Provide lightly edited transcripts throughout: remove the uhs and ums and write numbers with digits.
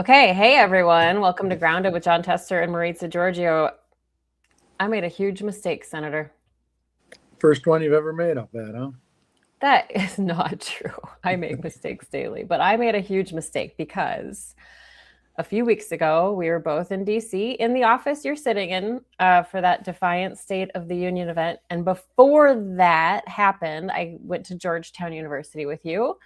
Okay, hey everyone. Welcome to Grounded with John Tester and Maritza Giorgio. I made a huge mistake, Senator. First one you've ever made, I'll bet, huh? That is not true. I make mistakes daily, but I made a huge mistake because a few weeks ago, we were both in DC in the office you're sitting in for that Defiant State of the Union event. And before that happened, I went to Georgetown University with you.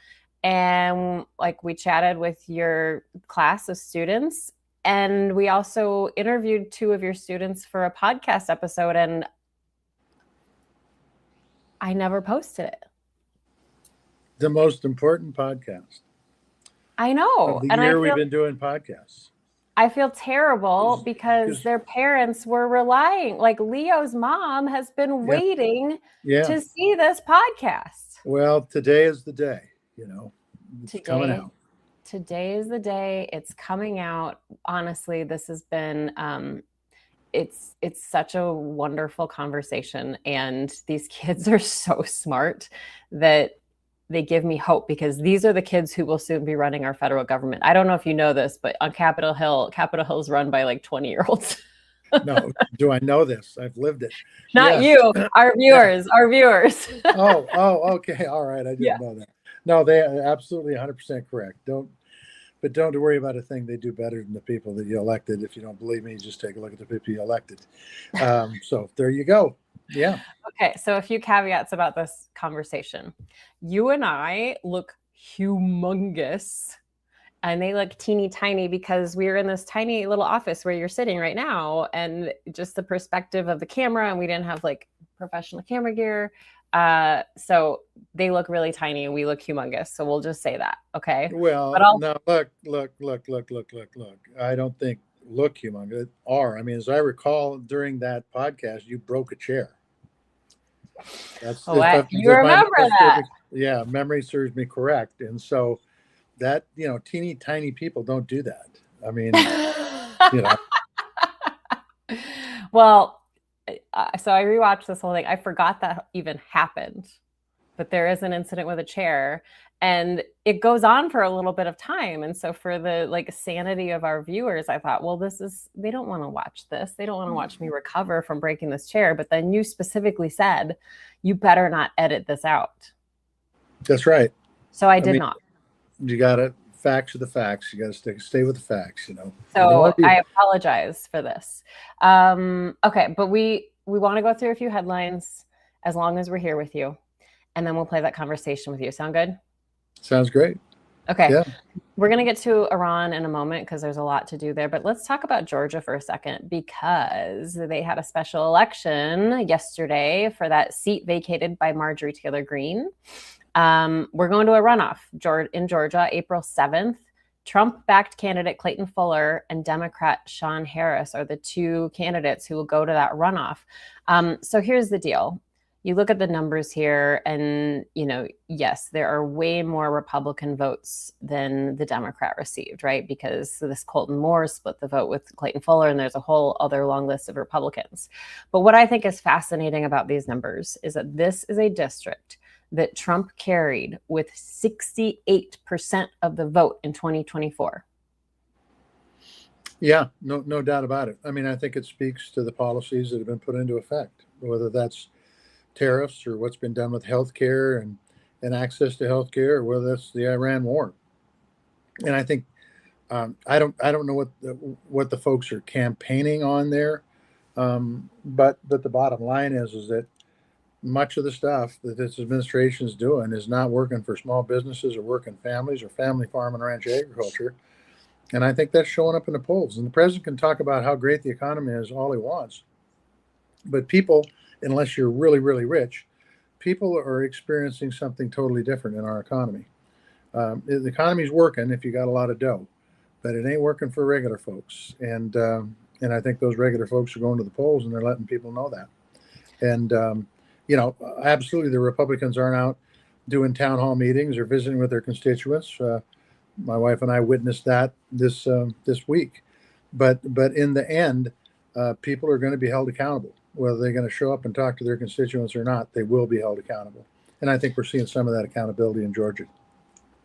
And we chatted with your class of students. And we also interviewed two of your students for a podcast episode. And I never posted it. The most important podcast I know. of the And year we've been doing podcasts. I feel terrible because their parents were relying, like Leo's mom has been waiting to see this podcast. Well, today is the day, it's coming out. Today is the day. It's coming out. Honestly, this has been, it's such a wonderful conversation. And these kids are so smart that they give me hope because these are the kids who will soon be running our federal government. I don't know if you know this, but on Capitol Hill is run by like 20-year-olds. No, do I know this? I've lived it. Not you, our viewers, our viewers. Oh, okay. All right. I didn't know that. No, they are absolutely 100% correct. Don't worry about a thing. They do better than the people that you elected. If you don't believe me, just take a look at the people you elected. So there you go. Yeah. Okay. So a few caveats about this conversation. You and I look humongous and they look teeny tiny because we're in this tiny little office where you're sitting right now. And just the perspective of the camera, and we didn't have like professional camera gear. So they look really tiny and we look humongous. So we'll just say that. Okay. Well, no, look. I don't think look humongous are. I mean, as I recall during that podcast, you broke a chair. You remember that? Yeah, memory serves me correct. And so that, teeny tiny people don't do that. I mean, Well, so I rewatched this whole thing. I forgot that even happened, but there is an incident with a chair. And it goes on for a little bit of time. And so for the sanity of our viewers, I thought, well, they don't want to watch this. They don't want to watch me recover from breaking this chair. But then you specifically said, you better not edit this out. That's right. So I did not. You got to facts are the facts. You got to stay with the facts, So I apologize for this. Okay. But we want to go through a few headlines as long as we're here with you. And then we'll play that conversation with you. Sound good? Sounds great. Okay. Yeah. We're going to get to Iran in a moment because there's a lot to do there. But let's talk about Georgia for a second because they had a special election yesterday for that seat vacated by Marjorie Taylor Greene. We're going to a runoff in Georgia, April 7th. Trump-backed candidate Clayton Fuller and Democrat Sean Harris are the two candidates who will go to that runoff. So here's the deal. You look at the numbers here and, yes, there are way more Republican votes than the Democrat received, right? Because this Colton Moore split the vote with Clayton Fuller, and there's a whole other long list of Republicans. But what I think is fascinating about these numbers is that this is a district that Trump carried with 68% of the vote in 2024. Yeah, no doubt about it. I mean, I think it speaks to the policies that have been put into effect, whether that's tariffs or what's been done with healthcare and access to healthcare, or whether that's the Iran war. And I think I don't know what the folks are campaigning on there, but the bottom line is that much of the stuff that this administration is doing is not working for small businesses or working families or family farm and ranch agriculture. And I think that's showing up in the polls. And the president can talk about how great the economy is all he wants, but people, unless you're really, really rich, people are experiencing something totally different in our economy. The economy's working if you got a lot of dough, but it ain't working for regular folks. And I think those regular folks are going to the polls and they're letting people know that. And, absolutely the Republicans aren't out doing town hall meetings or visiting with their constituents. My wife and I witnessed that this week. But in the end, people are going to be held accountable. Whether they're going to show up and talk to their constituents or not, they will be held accountable. And I think we're seeing some of that accountability in Georgia.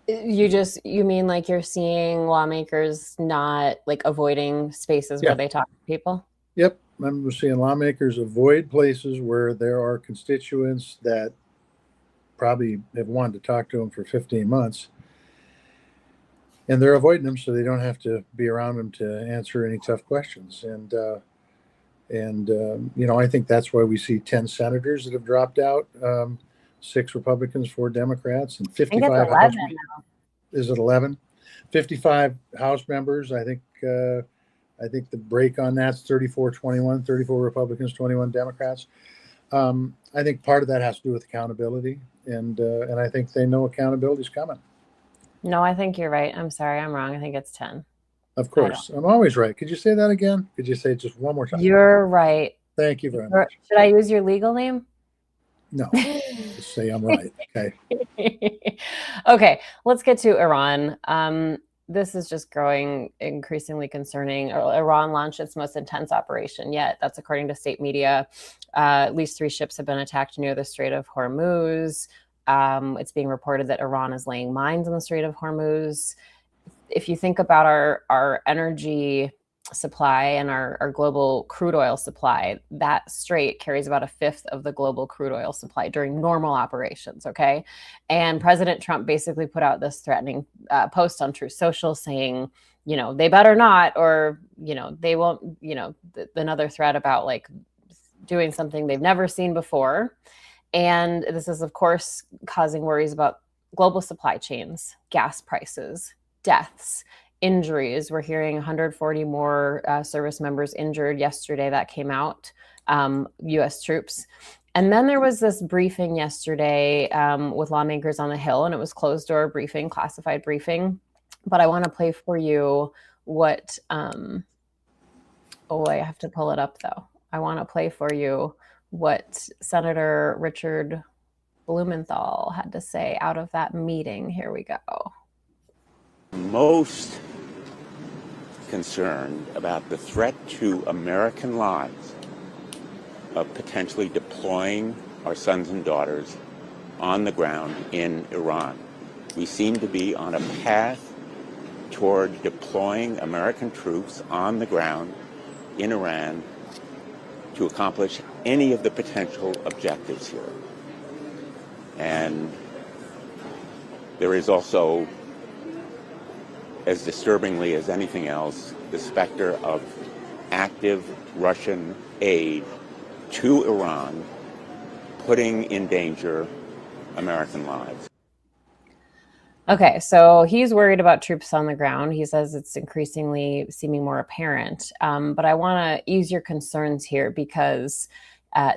You mean like you're seeing lawmakers not like avoiding spaces where Yeah. they talk to people? Yep. I'm seeing lawmakers avoid places where there are constituents that probably have wanted to talk to them for 15 months, and they're avoiding them so they don't have to be around them to answer any tough questions. I think that's why we see 10 senators that have dropped out, 6 Republicans, 4 Democrats, and I think it's 55 House. 11. Is it 11? 55 House members. I think the break on that's 34-21, 34 Republicans, 21 Democrats. I think part of that has to do with accountability, and I think they know accountability is coming. No, I think you're right. I'm sorry, I'm wrong. I think it's 10. Of course, I'm always right. Could you say that again? Could you say it just one more time? You're right. Thank you very much. Should I use your legal name? No, just say I'm right. Okay. Okay, let's get to Iran. This is just growing increasingly concerning. Iran launched its most intense operation yet. That's according to state media. At least 3 ships have been attacked near the Strait of Hormuz. It's being reported that Iran is laying mines in the Strait of Hormuz. If you think about our energy supply and our global crude oil supply, that strait carries about 1/5 of the global crude oil supply during normal operations. Okay. And President Trump basically put out this threatening post on Truth Social saying, they better not, or, they won't, another threat about like doing something they've never seen before. And this is, of course, causing worries about global supply chains, gas prices, deaths, injuries. We're hearing 140 more service members injured yesterday. That came out, U.S. troops. And then there was this briefing yesterday with lawmakers on the Hill, and it was closed door briefing, classified briefing. But I want to play for you what, I have to pull it up though. I want to play for you what Senator Richard Blumenthal had to say out of that meeting. Here we go. Most concerned about the threat to American lives of potentially deploying our sons and daughters on the ground in Iran. We seem to be on a path toward deploying American troops on the ground in Iran to accomplish any of the potential objectives here. And there is also, as disturbingly as anything else, the specter of active Russian aid to Iran, putting in danger American lives. Okay, so he's worried about troops on the ground. He says it's increasingly seeming more apparent. But I want to ease your concerns here because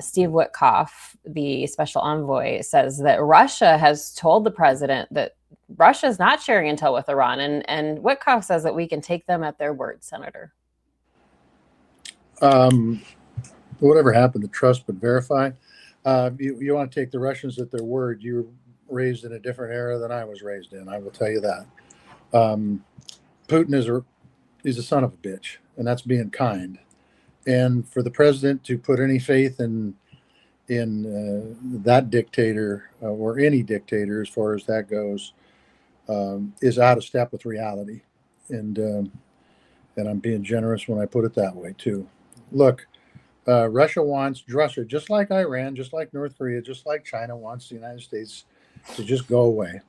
Steve Witkoff, the special envoy, says that Russia has told the president that Russia is not sharing intel with Iran. And Witkoff says that we can take them at their word, Senator. Whatever happened to trust but verify? You want to take the Russians at their word. You were raised in a different era than I was raised in. I will tell you that. Putin is a son of a bitch, and that's being kind. And for the president to put any faith in that dictator or any dictator, as far as that goes, is out of step with reality. And I'm being generous when I put it that way too. Look, Russia, just like Iran, just like North Korea, just like China, wants the United States to just go away.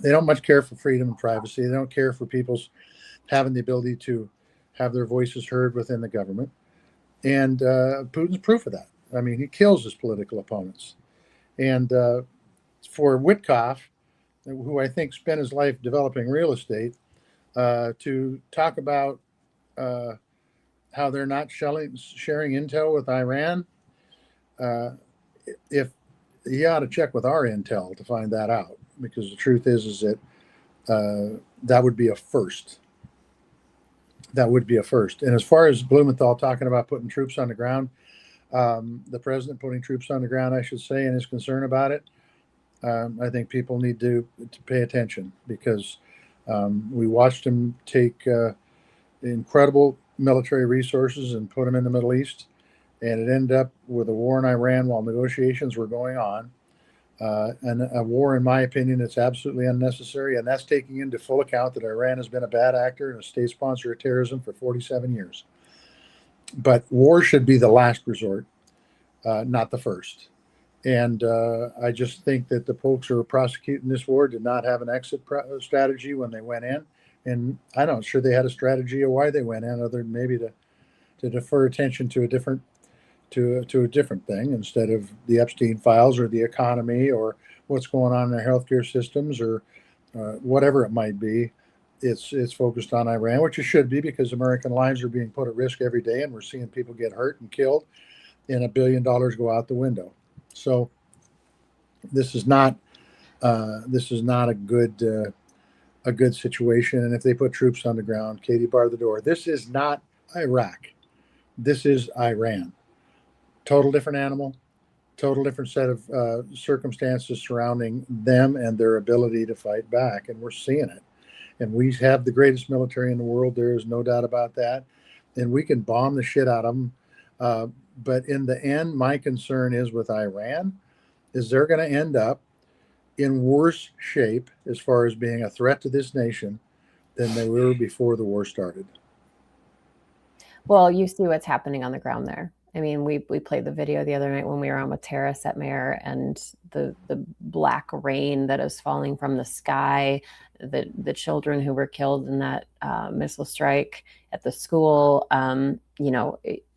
They don't much care for freedom and privacy. They don't care for people's having the ability to have their voices heard within the government. And Putin's proof of that. I mean, he kills his political opponents. And for Witkoff, who I think spent his life developing real estate, to talk about how they're not sharing intel with Iran, if he ought to check with our intel to find that out, because the truth is that that would be a first. That would be a first. And as far as Blumenthal talking about putting troops on the ground, the president putting troops on the ground, I should say, and his concern about it, I think people need to pay attention, because we watched him take incredible military resources and put them in the Middle East, and it ended up with a war in Iran while negotiations were going on. And a war, in my opinion, it's absolutely unnecessary. And that's taking into full account that Iran has been a bad actor and a state sponsor of terrorism for 47 years. But war should be the last resort, not the first. And I just think that the folks who are prosecuting this war did not have an exit strategy when they went in. And I'm not sure they had a strategy of why they went in, other than maybe to defer attention to a different thing instead of the Epstein files or the economy or what's going on in their healthcare systems or whatever it might be. It's focused on Iran, which it should be, because American lives are being put at risk every day, and we're seeing people get hurt and killed, and $1 billion go out the window. So this is not a good situation. And if they put troops on the ground, Katie, bar the door. This is not Iraq. This is Iran. Total different animal, total different set of circumstances surrounding them and their ability to fight back. And we're seeing it. And we have the greatest military in the world. There is no doubt about that. And we can bomb the shit out of them. But in the end, my concern is with Iran, is they're going to end up in worse shape as far as being a threat to this nation than they were before the war started. Well, you see what's happening on the ground there. I mean, we played the video the other night when we were on with Tara Setmayer, and the black rain that is falling from the sky, the children who were killed in that missile strike at the school.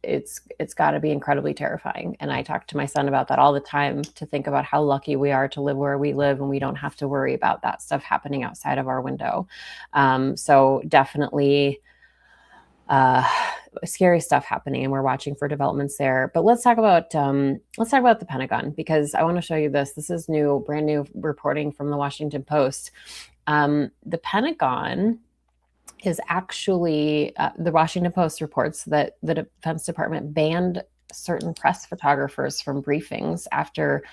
It's got to be incredibly terrifying. And I talk to my son about that all the time, to think about how lucky we are to live where we live, and we don't have to worry about that stuff happening outside of our window. So definitely scary stuff happening, and we're watching for developments there. But let's talk about the Pentagon, because I want to show you this. This is brand new reporting from the Washington Post. The Pentagon is actually, the Washington Post reports that the Defense Department banned certain press photographers from briefings after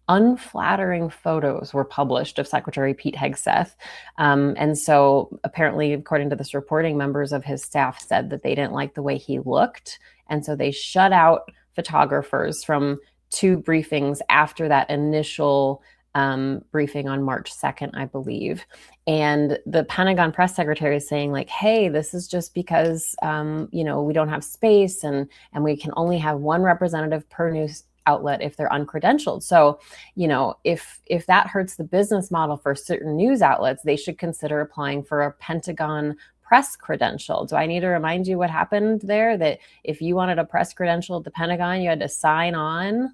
unflattering photos were published of Secretary Pete Hegseth. And so apparently, according to this reporting, members of his staff said that they didn't like the way he looked. And so they shut out photographers from 2 briefings after that initial briefing on March 2nd, I believe. And the Pentagon press secretary is saying, like, hey, this is just because, we don't have space, and we can only have 1 representative per news outlet if they're uncredentialed. So, if that hurts the business model for certain news outlets, they should consider applying for a Pentagon press credential. Do I need to remind you what happened there? That if you wanted a press credential at the Pentagon, you had to sign on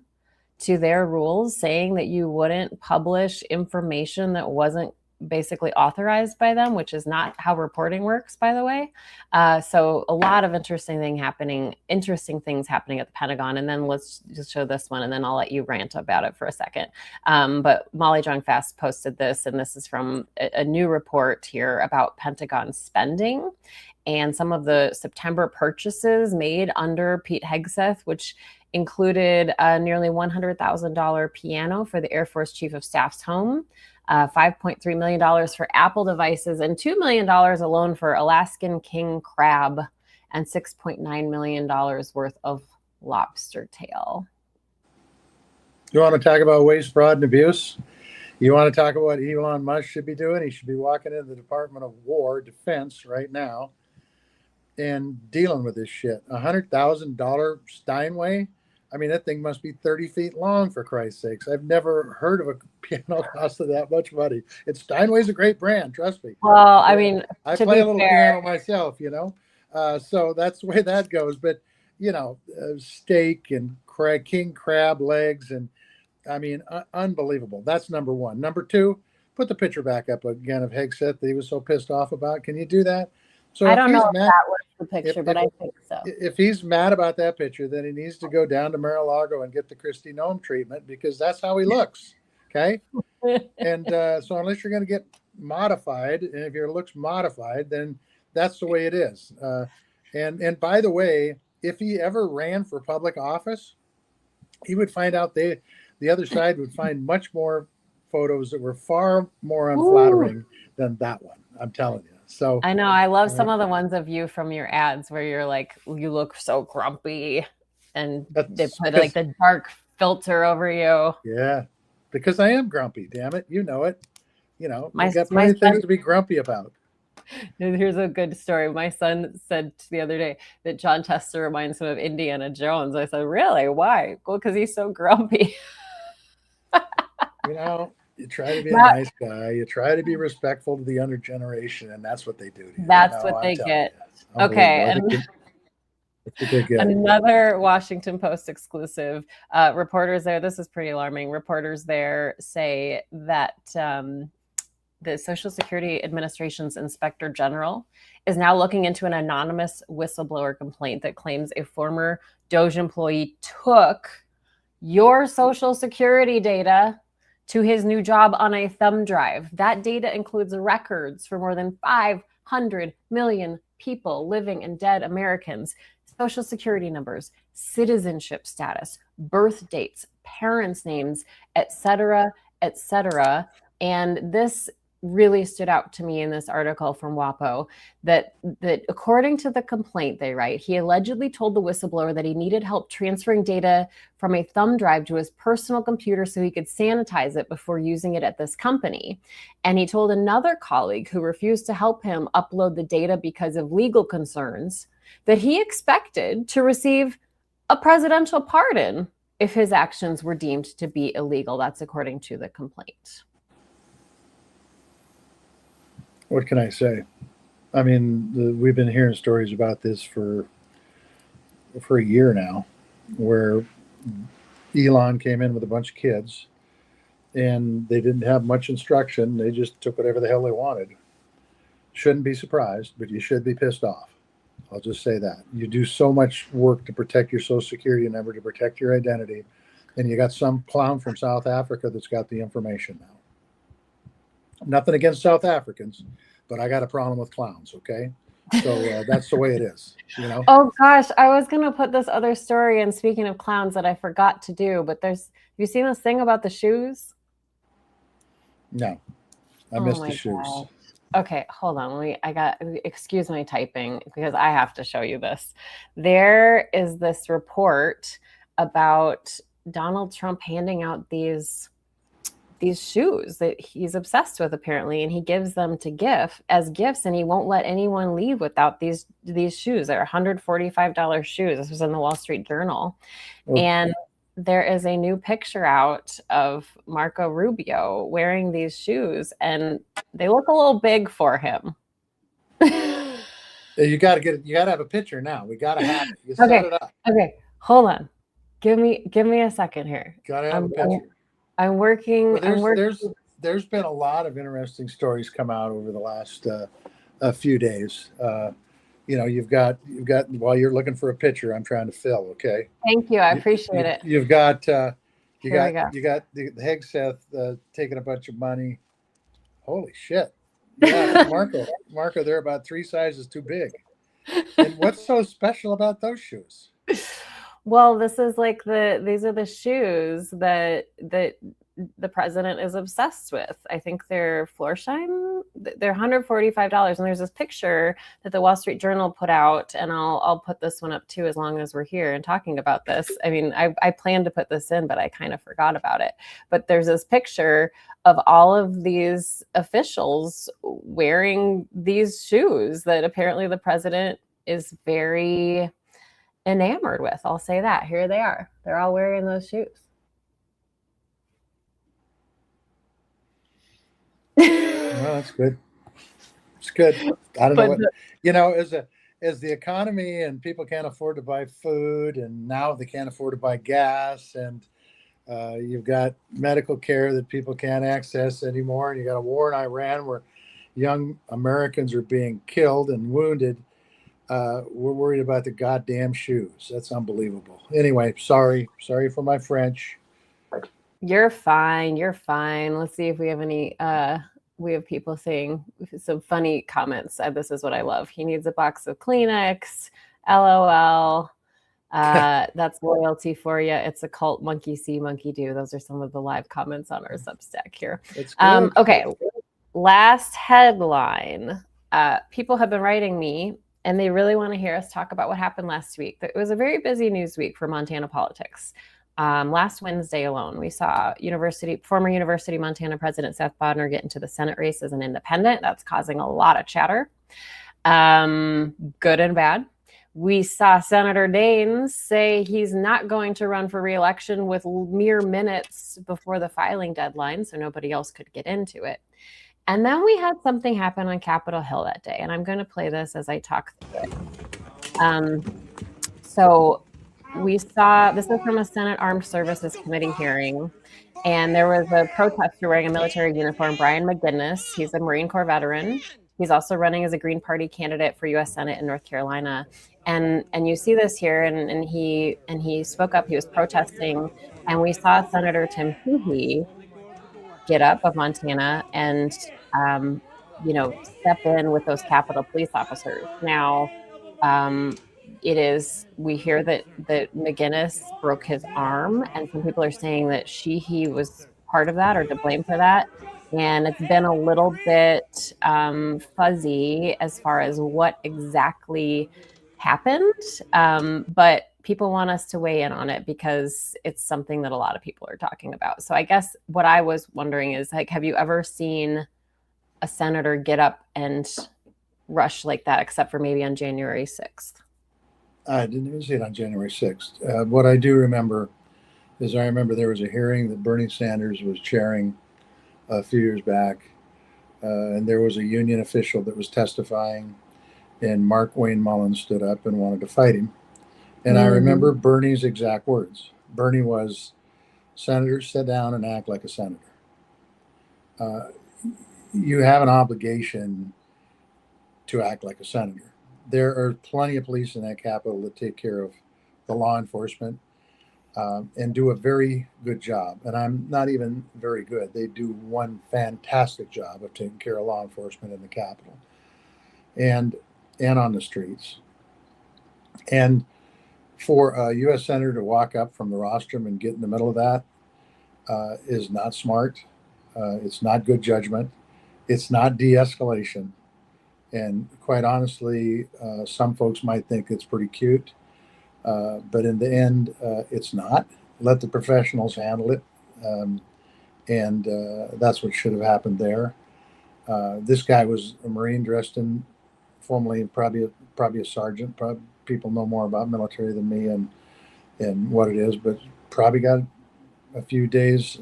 to their rules saying that you wouldn't publish information that wasn't basically authorized by them, which is not how reporting works, by the way. So a lot of interesting things happening at the Pentagon. And then let's just show this one, and then I'll let you rant about it for a second. But Molly Jong-Fast posted this, and this is from a new report here about Pentagon spending and some of the September purchases made under Pete Hegseth, which included a nearly $100,000 piano for the Air Force Chief of Staff's home, $5.3 million for Apple devices, and $2 million alone for Alaskan king crab, and $6.9 million worth of lobster tail. You want to talk about waste, fraud, and abuse? You want to talk about what Elon Musk should be doing? He should be walking into the Department of Defense right now and dealing with this shit. $100,000 Steinway. I mean, that thing must be 30 feet long, for Christ's sakes. I've never heard of a piano costing that much money. Steinway's a great brand, trust me. Well, I mean, I play a little piano myself, so that's the way that goes. But, steak and king crab legs, and I mean, unbelievable. That's number 1. Number 2, put the picture back up again of Hegseth that he was so pissed off about. Can you do that? So I don't know if that was the picture, but I think so. If he's mad about that picture, then he needs to go down to Mar-a-Lago and get the Kristi Noem treatment, because that's how he looks. Okay. And so unless you're going to get modified, and if your looks modified, then that's the way it is. And by the way, if he ever ran for public office, he would find out the other side would find much more photos that were far more unflattering than that one. I'm telling you. So I know, I love some of the ones of you from your ads where you're like, you look so grumpy, and they put like the dark filter over you. Yeah, because I am grumpy. Damn it, you know it. You know, My- you got my plenty of things son- to be grumpy about. Here's a good story. My son said the other day that John Tester reminds him of Indiana Jones. I said, really? Why? Well, because he's so grumpy. You know, you try to be a That- nice guy. You try to be respectful to the younger generation, and that's what they do to you. That's You know, what I'm they telling get. you. Okay, Unbelievable. That's what they get. Another Washington Post exclusive. Reporters there, this is pretty alarming. Reporters there say that the Social Security Administration's Inspector General is now looking into an anonymous whistleblower complaint that claims a former DOJ employee took your Social Security data to his new job on a thumb drive. That data includes records for more than 500 million people, living and dead Americans, Social Security numbers, citizenship status, birth dates, parents' names, etc., etc. And this really stood out to me in this article from WAPO that according to the complaint they write, he allegedly told the whistleblower that he needed help transferring data from a thumb drive to his personal computer so he could sanitize it before using it at this company. And he told another colleague who refused to help him upload the data because of legal concerns that he expected to receive a presidential pardon if his actions were deemed to be illegal. That's according to the complaint. What can I say? I mean, we've been hearing stories about this for a year now, where Elon came in with a bunch of kids, and they didn't have much instruction. They just took whatever the hell they wanted. Shouldn't be surprised, but you should be pissed off. I'll just say that. You do so much work to protect your Social Security number, to protect your identity, and you got some clown from South Africa that's got the information now. Nothing against South Africans, but I got a problem with clowns, okay? So that's the way it is, you know? Oh gosh, I was going to put this other story in, speaking of clowns, that I forgot to do, but have you seen this thing about the shoes? No, I Oh missed my the shoes. God. Okay, hold on. Excuse my typing because I have to show you this. There is this report about Donald Trump handing out these shoes that he's obsessed with apparently, and he gives them to as gifts, and he won't let anyone leave without these shoes. They're $145 shoes. This was in the Wall Street Journal. Okay. And there is a new picture out of Marco Rubio wearing these shoes, and they look a little big for him. You got to have a picture now. We got to have it. You set it up. Okay, hold on. Give me a second here. Got to have a picture. I'm working. Well, there's been a lot of interesting stories come out over the last a few days. You know, you've got while you're looking for a picture, I'm trying to fill. Okay. Thank you. I appreciate it. You've got you Here got we go. the Hegseth taking a bunch of money. Holy shit! Yeah, Marco, they're about 3 sizes too big. And what's so special about those shoes? Well, this is like these are the shoes that the president is obsessed with. I think they're Florsheim. They're $145, and there's this picture that the Wall Street Journal put out, and I'll put this one up too as long as we're here and talking about this. I mean, I planned to put this in, but I kind of forgot about it. But there's this picture of all of these officials wearing these shoes that apparently the president is very enamored with. I'll say that. Here they are. They're all wearing those shoes. Well, that's good. It's good. I don't know what, you know, as the economy and people can't afford to buy food, and now they can't afford to buy gas, and you've got medical care that people can't access anymore, and you got a war in Iran where young Americans are being killed and wounded. We're worried about the goddamn shoes. That's unbelievable. Anyway, sorry for my French. You're fine. You're fine. Let's see if we have any. We have people saying some funny comments. This is what I love. He needs a box of Kleenex. LOL. That's loyalty for you. It's a cult. Monkey see, monkey do. Those are some of the live comments on our Substack here. Okay. Last headline. People have been writing me, and they really want to hear us talk about what happened last week. It was a very busy news week for Montana politics. Last Wednesday alone, we saw former University of Montana President Seth Bodnar get into the Senate race as an independent. That's causing a lot of chatter, good and bad. We saw Senator Daines say he's not going to run for re-election with mere minutes before the filing deadline, so nobody else could get into it. And then we had something happen on Capitol Hill that day, and I'm going to play this as I talk through it. So we saw, this is from a Senate Armed Services Committee hearing, and there was a protester wearing a military uniform, Brian McGinnis. He's a Marine Corps veteran. He's also running as a Green Party candidate for U.S. Senate in North Carolina. And you see this here, and he spoke up. He was protesting, and we saw Senator Tim Healy get up of Montana and step in with those Capitol police officers. Now, we hear that McGinnis broke his arm, and some people are saying that he was part of that or to blame for that. And it's been a little bit fuzzy as far as what exactly happened. But people want us to weigh in on it because it's something that a lot of people are talking about. So I guess what I was wondering is, like, have you ever seen a senator get up and rush like that, except for maybe on January 6th? I didn't even see it on January 6th. What I do remember is I remember there was a hearing that Bernie Sanders was chairing a few years back, and there was a union official that was testifying, and Mark Wayne Mullins stood up and wanted to fight him. And I remember Bernie's exact words. Bernie was, "Senators, sit down and act like a senator. You have an obligation to act like a senator." There are plenty of police in that Capitol that take care of the law enforcement and do a very good job. And I'm not even very good. They do one fantastic job of taking care of law enforcement in the Capitol and on the streets. And for a U.S. Senator to walk up from the rostrum and get in the middle of that is not smart. It's not good judgment. It's not de-escalation. And quite honestly, some folks might think it's pretty cute. But in the end, it's not. Let the professionals handle it. And that's what should have happened there. This guy was a Marine dressed in, formerly probably a sergeant. People know more about military than me and what it is, but probably got a few days,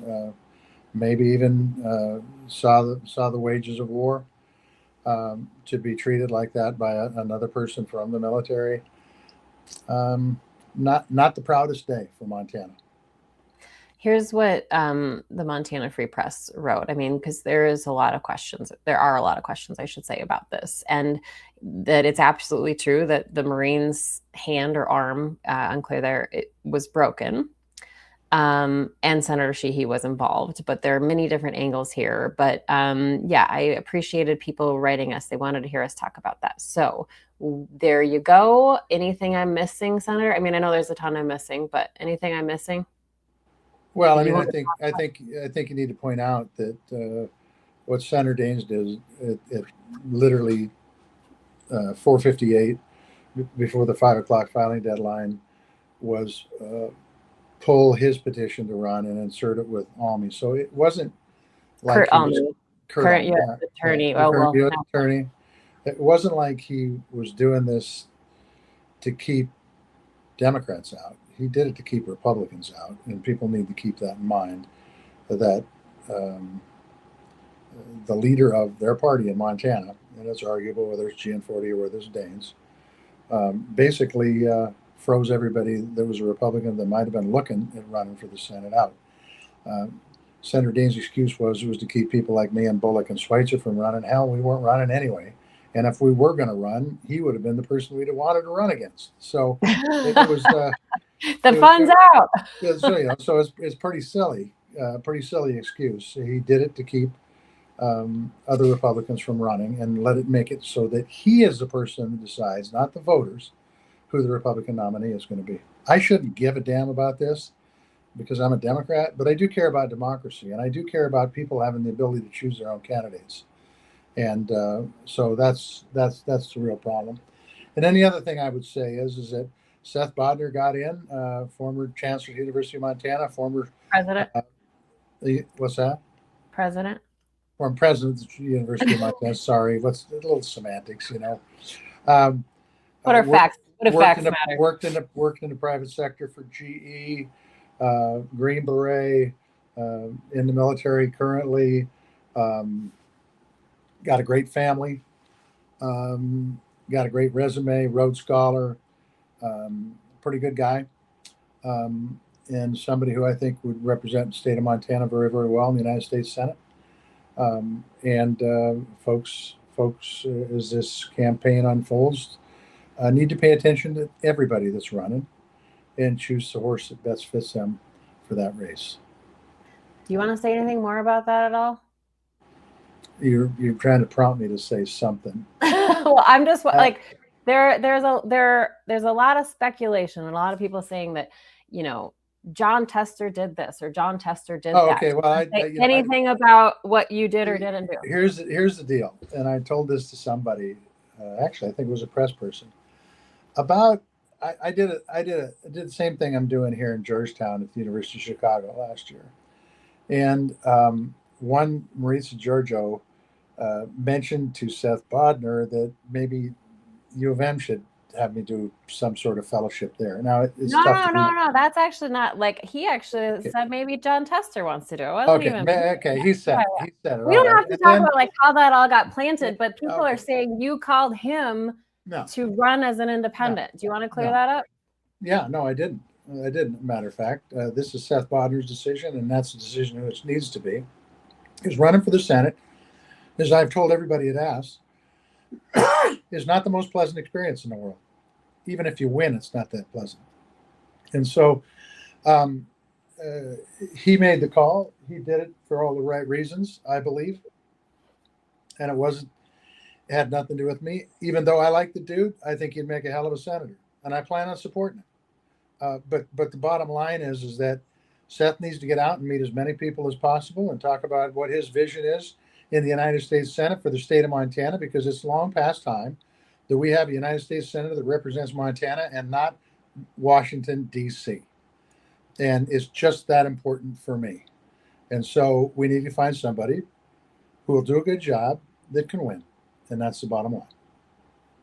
maybe even saw the wages of war. To be treated like that by another person from the military, not the proudest day for Montana. Here's what the Montana Free Press wrote. I mean, because there are a lot of questions, I should say, about this, and that it's absolutely true that the Marine's hand or arm, unclear there, it was broken. And Senator Sheehy was involved, but there are many different angles here. But I appreciated people writing us. They wanted to hear us talk about that. So there you go. Anything I'm missing, Senator? I mean, I know there's a ton I'm missing, but anything I'm missing? Well, I mean, I think you need to point out that what Senator Daines did it literally 4:58 before the 5 o'clock filing deadline was pull his petition to run and insert it with Almy. So it wasn't like Kurt Almy, current U.S. attorney. Current U.S. attorney. It wasn't like he was doing this to keep Democrats out. He did it to keep Republicans out, and people need to keep that in mind. That the leader of their party in Montana, and it's arguable whether it's Gianforte or whether it's Daines, basically froze everybody that was a Republican that might have been looking at running for the Senate out. Senator Daines' excuse was to keep people like me and Bullock and Schweitzer from running. Hell, we weren't running anyway. And if we were going to run, he would have been the person we'd have wanted to run against. So it was the fun's out. So it's pretty silly excuse. He did it to keep other Republicans from running and let it make it so that he is the person who decides, not the voters, who the Republican nominee is going to be. I shouldn't give a damn about this because I'm a Democrat, but I do care about democracy, and I do care about people having the ability to choose their own candidates. And so that's the real problem. And then the other thing I would say is that Seth Bodner got in, former chancellor of the University of Montana, former President. What's that? President. Former president of the University of Montana. Sorry, what's a little semantics, Um, What are facts? What do facts matter? Worked in the private sector for GE, Green Beret, in the military currently. Got a great family. Got a great resume. Rhodes Scholar. Pretty good guy. And somebody who I think would represent the state of Montana very, very well in the United States Senate. Folks, as this campaign unfolds, need to pay attention to everybody that's running and choose the horse that best fits them for that race. Do you want to say anything more about that at all? You're trying to prompt me to say something. Well, I'm just like there's a lot of speculation and a lot of people saying that, Jon Tester did this or Jon Tester did that. Okay. Well, anything about what you did or didn't do? Here's the deal, and I told this to somebody. Actually, I think it was a press person. I did the same thing I'm doing here in Georgetown at the University of Chicago last year, and one Marisa Giorgio mentioned to Seth Bodner that maybe U of M should have me do some sort of fellowship there. Now it's tough. No. That's actually not like he actually said maybe Jon Tester wants to do it. Okay. He said it. We don't have to talk about like how that all got planted, but people are saying you called him to run as an independent. Do you want to clear that up? Yeah, no, I didn't. Matter of fact, this is Seth Bodner's decision, and that's the decision which needs to be. He's running for the Senate, as I've told everybody it asks, is not the most pleasant experience in the world. Even if you win, it's not that pleasant. And so he made the call. He did it for all the right reasons, I believe. And it had nothing to do with me. Even though I like the dude, I think he'd make a hell of a senator. And I plan on supporting him. But the bottom line is that Seth needs to get out and meet as many people as possible and talk about what his vision is in the United States Senate for the state of Montana, because it's long past time that we have a United States Senator that represents Montana and not Washington, D.C. And it's just that important for me. And so we need to find somebody who will do a good job that can win. And that's the bottom line.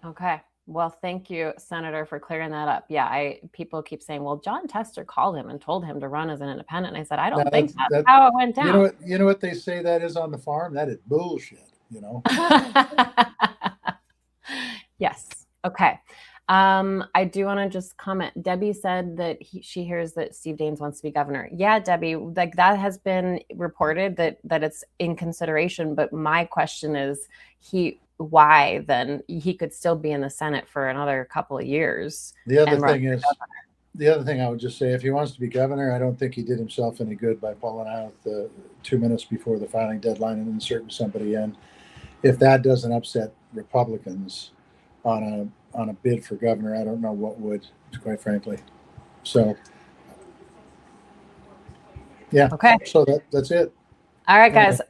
Okay. Well, thank you, Senator, for clearing that up. Yeah, people keep saying, well, Jon Tester called him and told him to run as an independent. And I said, I don't think that's how it went down. You know what they say that is on the farm? That is bullshit, Yes. Okay. I do want to just comment. Debbie said that she hears that Steve Daines wants to be governor. Yeah, Debbie, like that has been reported that it's in consideration. But my question is, why then he could still be in the Senate for another couple of years. The other thing I would just say, if he wants to be governor, I don't think he did himself any good by pulling out the 2 minutes before the filing deadline and inserting somebody in. If that doesn't upset Republicans on a bid for governor, I don't know what would, quite frankly. So yeah. Okay. So that's it. All right, guys.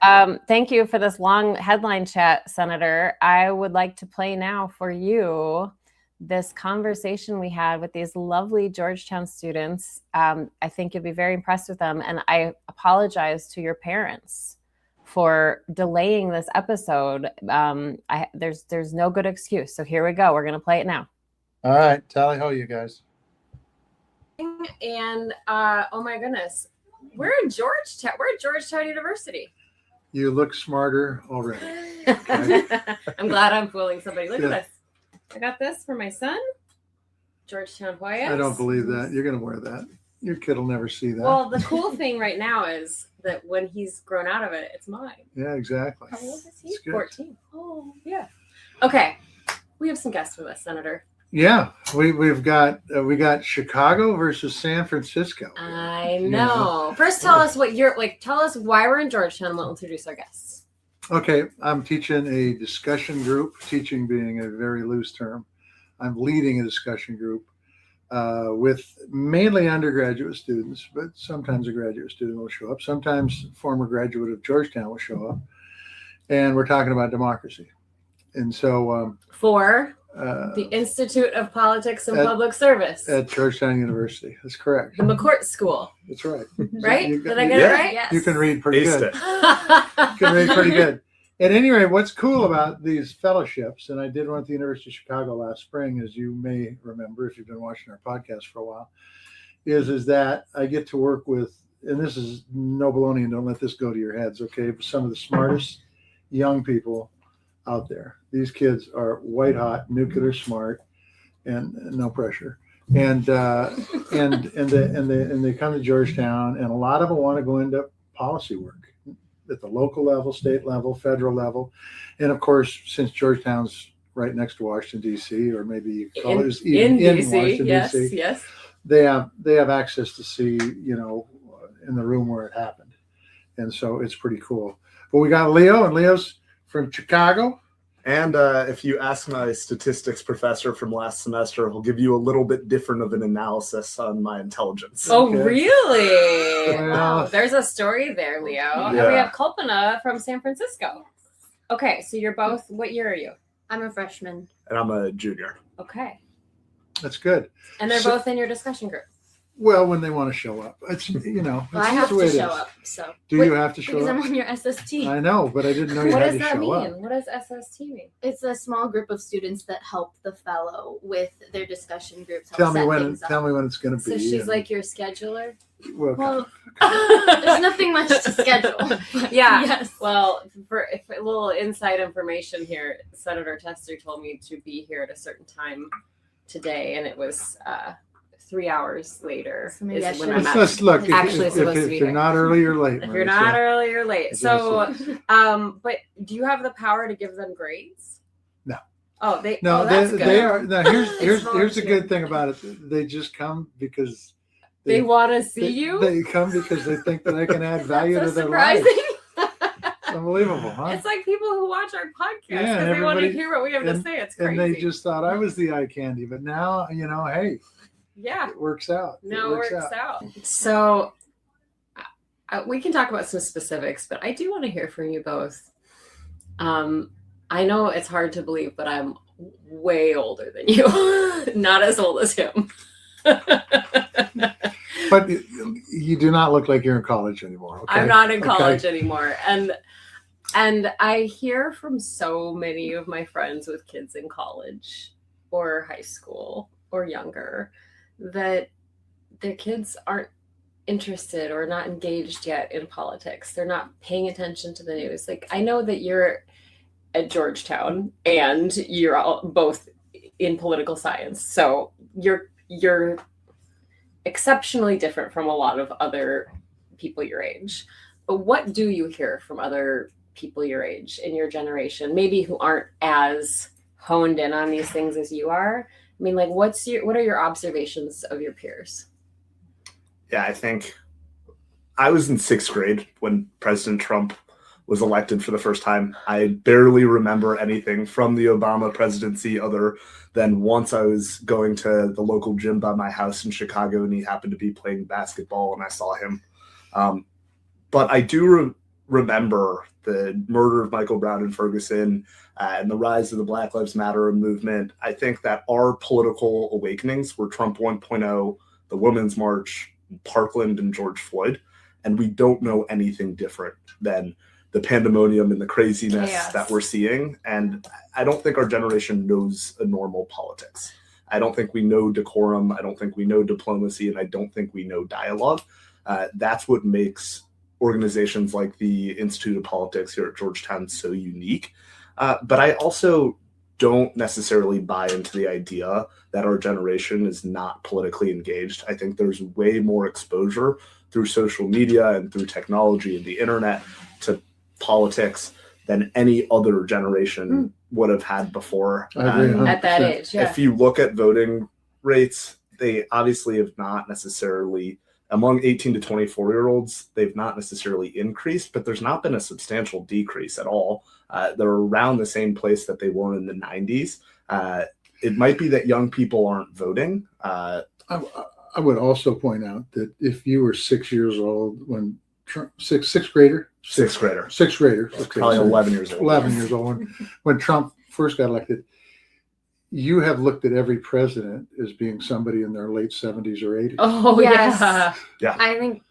Thank you for this long headline chat, Senator. I would like to play now for you this conversation we had with these lovely Georgetown students. I think you'll be very impressed with them. And I apologize to your parents for delaying this episode. There's no good excuse. So here we go. We're going to play it now. All right. Tally ho, you guys. And oh my goodness. We're in Georgetown. We're at Georgetown University. You look smarter already. Okay. I'm glad I'm fooling somebody. Look at this. I got this for my son. Georgetown Hoyas. I don't believe that. You're going to wear that. Your kid will never see that. Well, the cool thing right now is that when he's grown out of it, it's mine. Yeah, exactly. How old is he? 14. Oh, yeah. Okay. We have some guests with us, Senator. Yeah, we got Chicago versus San Francisco. I know. First, tell us what you're like. Tell us why we're in Georgetown, and we'll introduce our guests. Okay, I'm teaching a discussion group. Teaching being a very loose term. I'm leading a discussion group with mainly undergraduate students, but sometimes a graduate student will show up. Sometimes a former graduate of Georgetown will show up, and we're talking about democracy. And so The Institute of Politics and at- Public Service. at Georgetown University. That's correct. The McCourt School, That's right. right? You Did I get it Yeah. right? Yes. You can read pretty Aced good. it. You can read pretty good. At any rate, what's cool about these fellowships, and I did one at the University of Chicago last spring, as you may remember if you've been watching our podcast for a while, is that I get to work with, and this is no baloney, and don't let this go to your heads, okay? But some of the smartest young people out there. These kids are white hot, nuclear smart, and no pressure. And they come to Georgetown, and a lot of them want to go into policy work at the local level, state level, federal level, and of course, since Georgetown's right next to Washington D.C., or maybe you call it in even DC, Washington yes, D.C., yes. they have access to see, in the room where it happened, and so it's pretty cool. But we got Leo, and Leo's from Chicago. And if you ask my statistics professor from last semester, he'll give you a little bit different of an analysis on my intelligence. Oh, Okay. really? Well- There's a story there, Leo. And we Yeah. have Kalpana from San Francisco. Okay, so you're both, what year are you? I'm a freshman. And I'm a junior. Okay. That's good. And they're So- both in your discussion group. Well, when they want to show up, it's Well, I it's have the way to it show is. up, so Do you have to show because I'm up? on your SST. I know, but I didn't know you What had does to that show mean? up. What does SST mean? It's a small group of students that help the fellow with their discussion groups. Tell me set when. things up. Tell me when it's going to be. So she's and- like your scheduler? well, Well, there's nothing much to schedule. but Yeah. Yes. Well, for a little inside information here, Senator Tester told me to be here at a certain time today, and it was 3 hours later. So maybe is I when should- I'm let's look. If, Actually if, supposed if, to be if you're here. not early or late, If you're Marissa. not early or late. So, Exactly. but do you have the power to give them grades? No. Oh, they. No, oh, that's good. they are. Now here's It's here's the volunteer. good thing about it. They just come because They want to see you. They come because they think that I can add value That's to so their surprising. lives. Unbelievable, huh? It's like people who watch our podcast Yeah, because and they want to everybody- hear what we have to and- say. It's And crazy. they just thought I was the eye candy, but now hey, yeah. it works out. No, it works out. So we can talk about some specifics, but I do want to hear from you both. I know it's hard to believe, but I'm way older than you. Not as old as him. But you do not look like you're in college anymore. Okay? I'm not in Okay. college anymore. And I hear from so many of my friends with kids in college or high school or younger that their kids aren't interested or not engaged yet in politics. They're not paying attention to the news. Like, I know that you're at Georgetown and you're all both in political science. So you're exceptionally different from a lot of other people your age. But what do you hear from other people your age in your generation, maybe who aren't as honed in on these things as you are? I mean, like, what are your observations of your peers? Yeah, I think I was in 6th grade when President Trump was elected for the first time. I barely remember anything from the Obama presidency other than once I was going to the local gym by my house in Chicago and he happened to be playing basketball and I saw him. But I do remember the murder of Michael Brown in Ferguson and the rise of the Black Lives Matter movement. I think that our political awakenings were Trump 1.0, the Women's March, Parkland, and George Floyd. And we don't know anything different than the pandemonium and the craziness Chaos. that we're seeing. And I don't think our generation knows a normal politics. I don't think we know decorum. I don't think we know diplomacy. And I don't think we know dialogue. That's what makes organizations like the Institute of Politics here at Georgetown so unique. But I also don't necessarily buy into the idea that our generation is not politically engaged. I think there's way more exposure through social media and through technology and the internet to politics than any other generation would have had before. I agree, At that 100%. age, yeah. If you look at voting rates, they obviously have not necessarily, among 18 to 24-year-olds, they've not necessarily increased, but there's not been a substantial decrease at all. They're around the same place that they were in the 90s. It might be that young people aren't voting. I would also point out that if you were 6 years old when Trump, sixth grader, Sixth grader. sixth grader, okay, Probably sorry. 11 years old. 11 years old when Trump first got elected, you have looked at every president as being somebody in their late 70s or 80s. Oh, Yes. yeah. I think,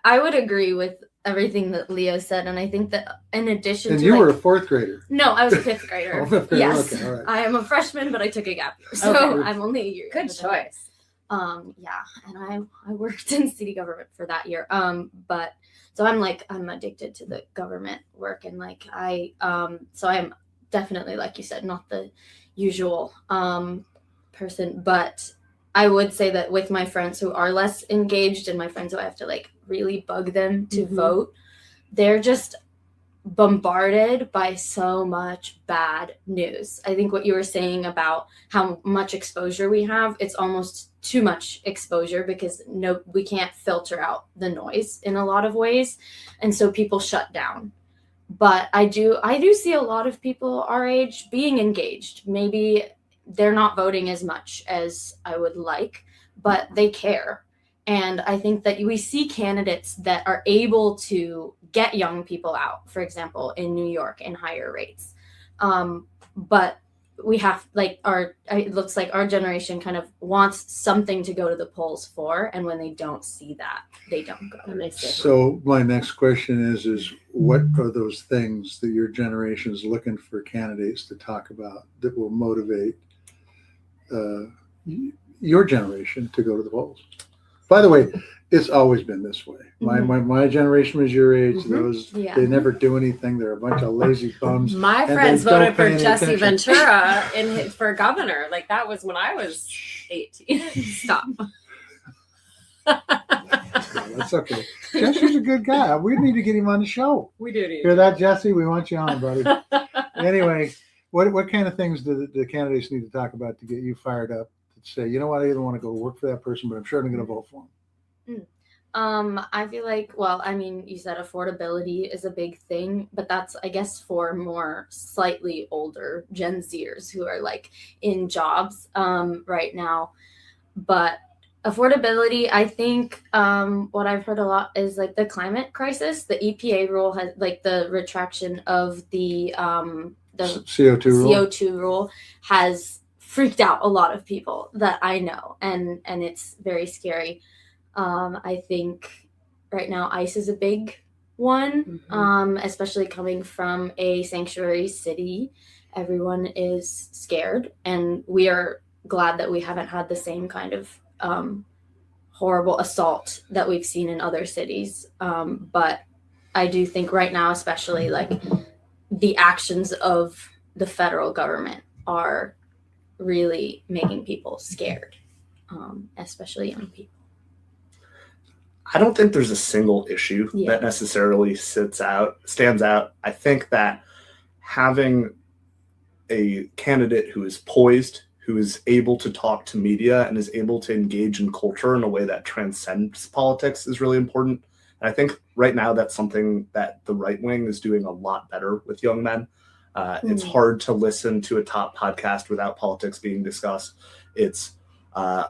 I would agree with everything that Leo said. And I think that in addition And to you like, were a fourth grader. no, I was a fifth grader. Oh, fifth grader. Yes. Okay, all right. I am a freshman, but I took a gap year. So Okay. I'm only a year. Good younger than him. choice. Yeah, and I worked in city government for that year. But so I'm addicted to the government work, and like so I'm definitely, like you said, not the usual person, but I would say that with my friends who are less engaged and my friends who I have to like really bug them to Mhm. vote, they're just bombarded by so much bad news. I think what you were saying about how much exposure we have, it's almost too much exposure because we can't filter out the noise in a lot of ways. And so people shut down. But I do see a lot of people our age being engaged. Maybe they're not voting as much as I would like, but they care. And I think that we see candidates that are able to get young people out, for example, in New York in higher rates. But we have it looks like our generation kind of wants something to go to the polls for. And when they don't see that, they don't go. And they stay home. So my next question is what are those things that your generation is looking for candidates to talk about that will motivate your generation to go to the polls? By the way, it's always been this way. My generation was your age. Those Yeah. they never do anything. They're a bunch of lazy bums. My and friends they don't voted for pay any Jesse attention. Ventura for governor. Like that was when I was 18. Stop. Yeah, that's okay. Jesse's a good guy. We need to get him on the show. We do. Hear that, Jesse? We want you on, buddy. Anyway, what kind of things do the candidates need to talk about to get you fired up? To say, you know what, I either want to go work for that person, but I'm sure I'm going to vote for him. I feel like, well, I mean, you said affordability is a big thing, but that's, I guess, for more slightly older Gen Zers who are like in jobs right now. But affordability, I think what I've heard a lot is like the climate crisis. The EPA rule has like the retraction of the CO2 rule. CO2 rule has freaked out a lot of people that I know, and it's very scary. I think right now ICE is a big one, especially coming from a sanctuary city. Everyone is scared, and we are glad that we haven't had the same kind of horrible assault that we've seen in other cities. But I do think right now, especially like the actions of the federal government are really making people scared, especially young people. I don't think there's a single issue Yeah. that necessarily stands out. I think that having a candidate who is poised, who is able to talk to media and is able to engage in culture in a way that transcends politics is really important. And I think right now that's something that the right wing is doing a lot better with young men. It's hard to listen to a top podcast without politics being discussed. It's a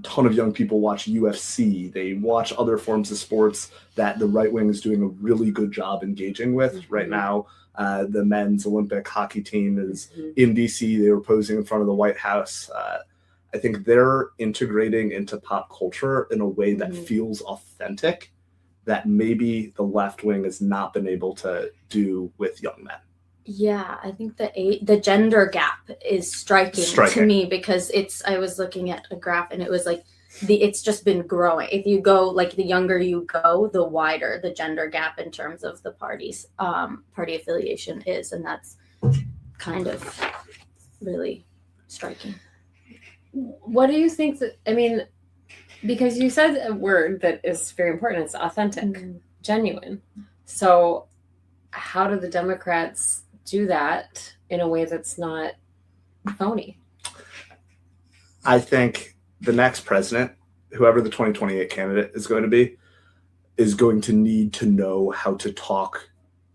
ton of young people watch UFC. They watch other forms of sports that the right wing is doing a really good job engaging with. Right now, the men's Olympic hockey team is in DC. They were posing in front of the White House. I think they're integrating into pop culture in a way that feels authentic, that maybe the left wing has not been able to do with young men. Yeah, I think the gender gap is striking to me, because I was looking at a graph and it was like it's just been growing. If you go, like, the younger you go, the wider the gender gap in terms of the party's party affiliation is, and that's kind of really striking. What do you think because you said a word that is very important, it's authentic, genuine. So how do the Democrats do that in a way that's not phony? I think the next president, whoever the 2028 candidate is going to need to know how to talk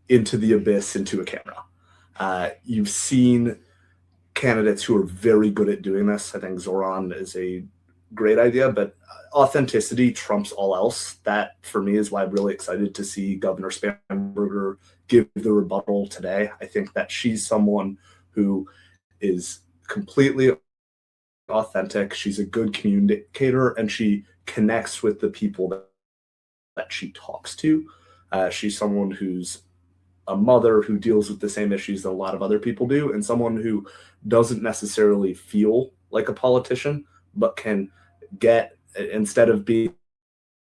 into the abyss, into a camera. You've seen candidates who are very good at doing this. I think Zoran is a great idea, but authenticity trumps all else. That, for me, is why I'm really excited to see Governor Spanberger give the rebuttal today. I think that she's someone who is completely authentic. She's a good communicator, and she connects with the people that she talks to. She's someone who's a mother who deals with the same issues that a lot of other people do, and someone who doesn't necessarily feel like a politician, but can get, instead of being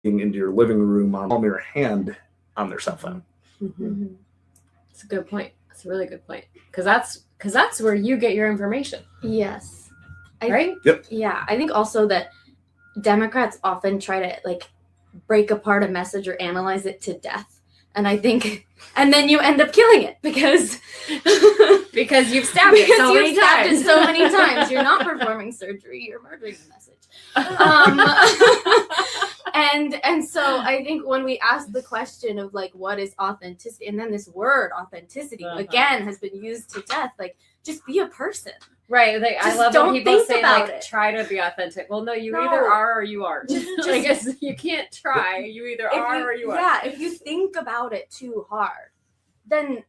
into your living room, on your hand on their cell phone. Mm-hmm. It's a good point. That's a really good point. Because that's where you get your information. Yes. Right? Yep. Yeah. I think also that Democrats often try to like break apart a message or analyze it to death. And I think, and then you end up killing it because Because you've stabbed it so many stabbed times. it so many times. You're not performing surgery. You're murdering the message. And so I think when we ask the question of like what is authenticity, and then this word authenticity again has been used to death, like just be a person. Right. Like, I Just love don't when people think say about like it. try to be authentic. Well, no, you No. either are or you aren't. Just- Like you can't try. You either If are you- or you are. Yeah, if you think about it too hard, then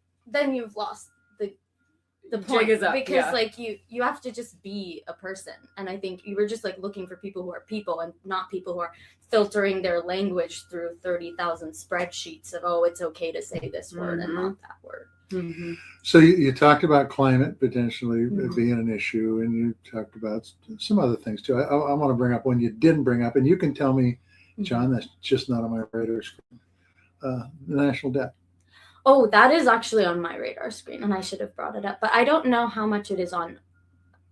you've lost the point. Jig is up, because yeah. like you have to just be a person. And I think you were just like looking for people who are people and not people who are filtering their language through 30,000 spreadsheets of, oh, it's okay to say this word and not that word. Mm-hmm. So you talked about climate potentially Mhm. being an issue, and you talked about some other things too. I want to bring up one you didn't bring up, and you can tell me, John, that's just not on my radar screen. The national debt. Oh, that is actually on my radar screen, and I should have brought it up. But I don't know how much it is on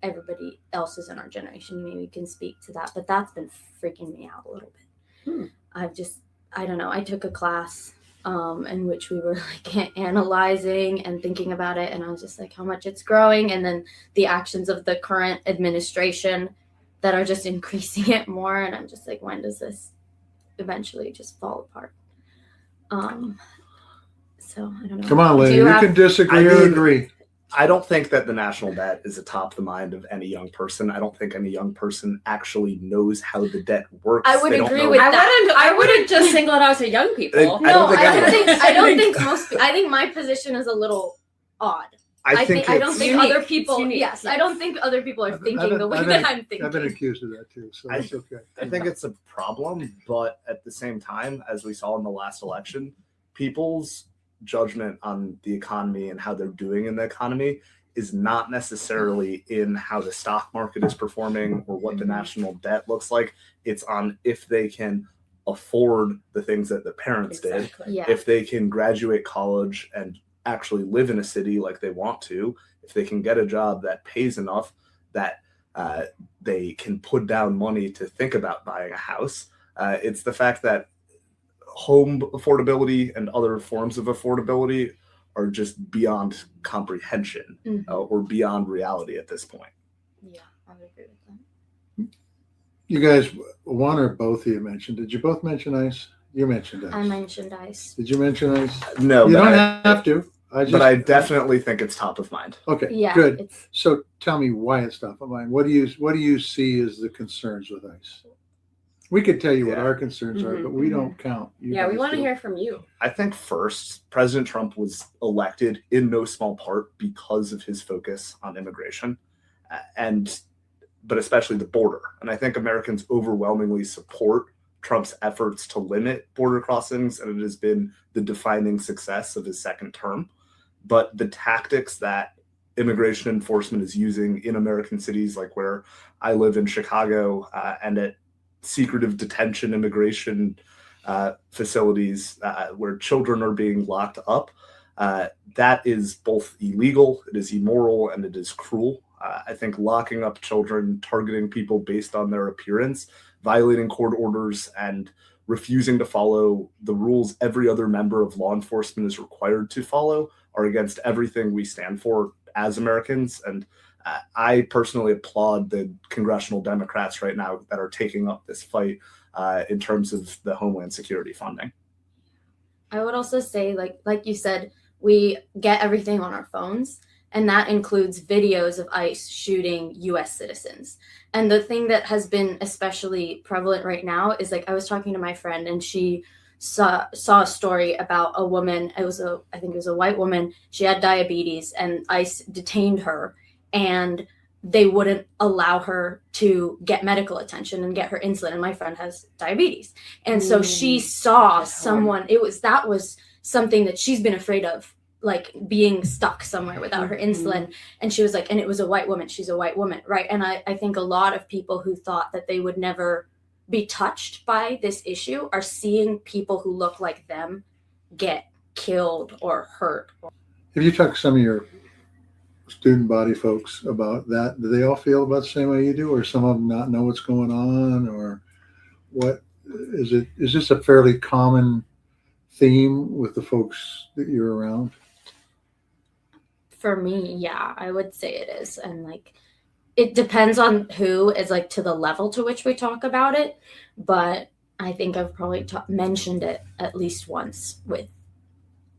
everybody else's in our generation. Maybe you can speak to that. But that's been freaking me out a little bit. I don't know. I took a class in which we were like analyzing and thinking about it, and I was just like, how much it's growing, and then the actions of the current administration that are just increasing it more. And I'm just like, when does this eventually just fall apart? So I don't know. Come on, Do lady. you You have- can disagree I or mean, agree. I don't think that the national debt is atop the mind of any young person. I don't think any young person actually knows how the debt works. I would They don't agree know- with I wouldn't just single it out to young people. I No, don't think I don't anyone- think I think my position is a little odd. I think I don't it's- think unique. other It's people. unique, Yes, yes. I don't think other people are thinking the way I've that been- I'm thinking. I've been accused of that too, so I- it's okay. I think it's a problem, but at the same time, as we saw in the last election, people's judgment on the economy and how they're doing in the economy is not necessarily in how the stock market is performing or what the national debt looks like. It's on if they can afford the things that the parents did, Exactly. Yeah. if they can graduate college and actually live in a city like they want to, if they can get a job that pays enough that they can put down money to think about buying a house. It's the fact that home affordability and other forms of affordability are just beyond comprehension Mhm. or beyond reality at this point. Yeah, I would agree with that. You guys, one or both of you mentioned. Did you both mention ICE? You mentioned ICE. I mentioned ICE. Did you mention ICE? No, You but don't I, have to. but I definitely think it's top of mind. Okay, Yeah, good. it's So tell me why it's top of mind. What do you see as the concerns with ICE? We could tell you what Yeah. our concerns are, Mhm, but we don't count. You Yeah, we guys want to do. hear from you. I think first, President Trump was elected in no small part because of his focus on immigration, but especially the border. And I think Americans overwhelmingly support Trump's efforts to limit border crossings, and it has been the defining success of his second term. But the tactics that immigration enforcement is using in American cities, like where I live in Chicago, and at secretive detention immigration facilities where children are being locked up, that is both illegal, it is immoral, and it is cruel. I think locking up children, targeting people based on their appearance, violating court orders, and refusing to follow the rules every other member of law enforcement is required to follow are against everything we stand for as Americans. And I personally applaud the congressional Democrats right now that are taking up this fight in terms of the Homeland Security funding. I would also say, like you said, we get everything on our phones, and that includes videos of ICE shooting U.S. citizens. And the thing that has been especially prevalent right now is like I was talking to my friend, and she saw a story about a woman. I think it was a white woman. She had diabetes, and ICE detained her and they wouldn't allow her to get medical attention and get her insulin. And my friend has diabetes. And so she saw someone, that was something that she's been afraid of, like being stuck somewhere without her insulin. And she was like, and it was a white woman. She's a white woman, right? And I think a lot of people who thought that they would never be touched by this issue are seeing people who look like them get killed or hurt. If you talk to some of your student body folks about that, do they all feel about the same way you do, or some of them not know what's going on, or what is it? Is this a fairly common theme with the folks that you're around? For me, yeah, I would say it is. And like, it depends on who is like to the level to which we talk about it. But I think I've probably mentioned it at least once with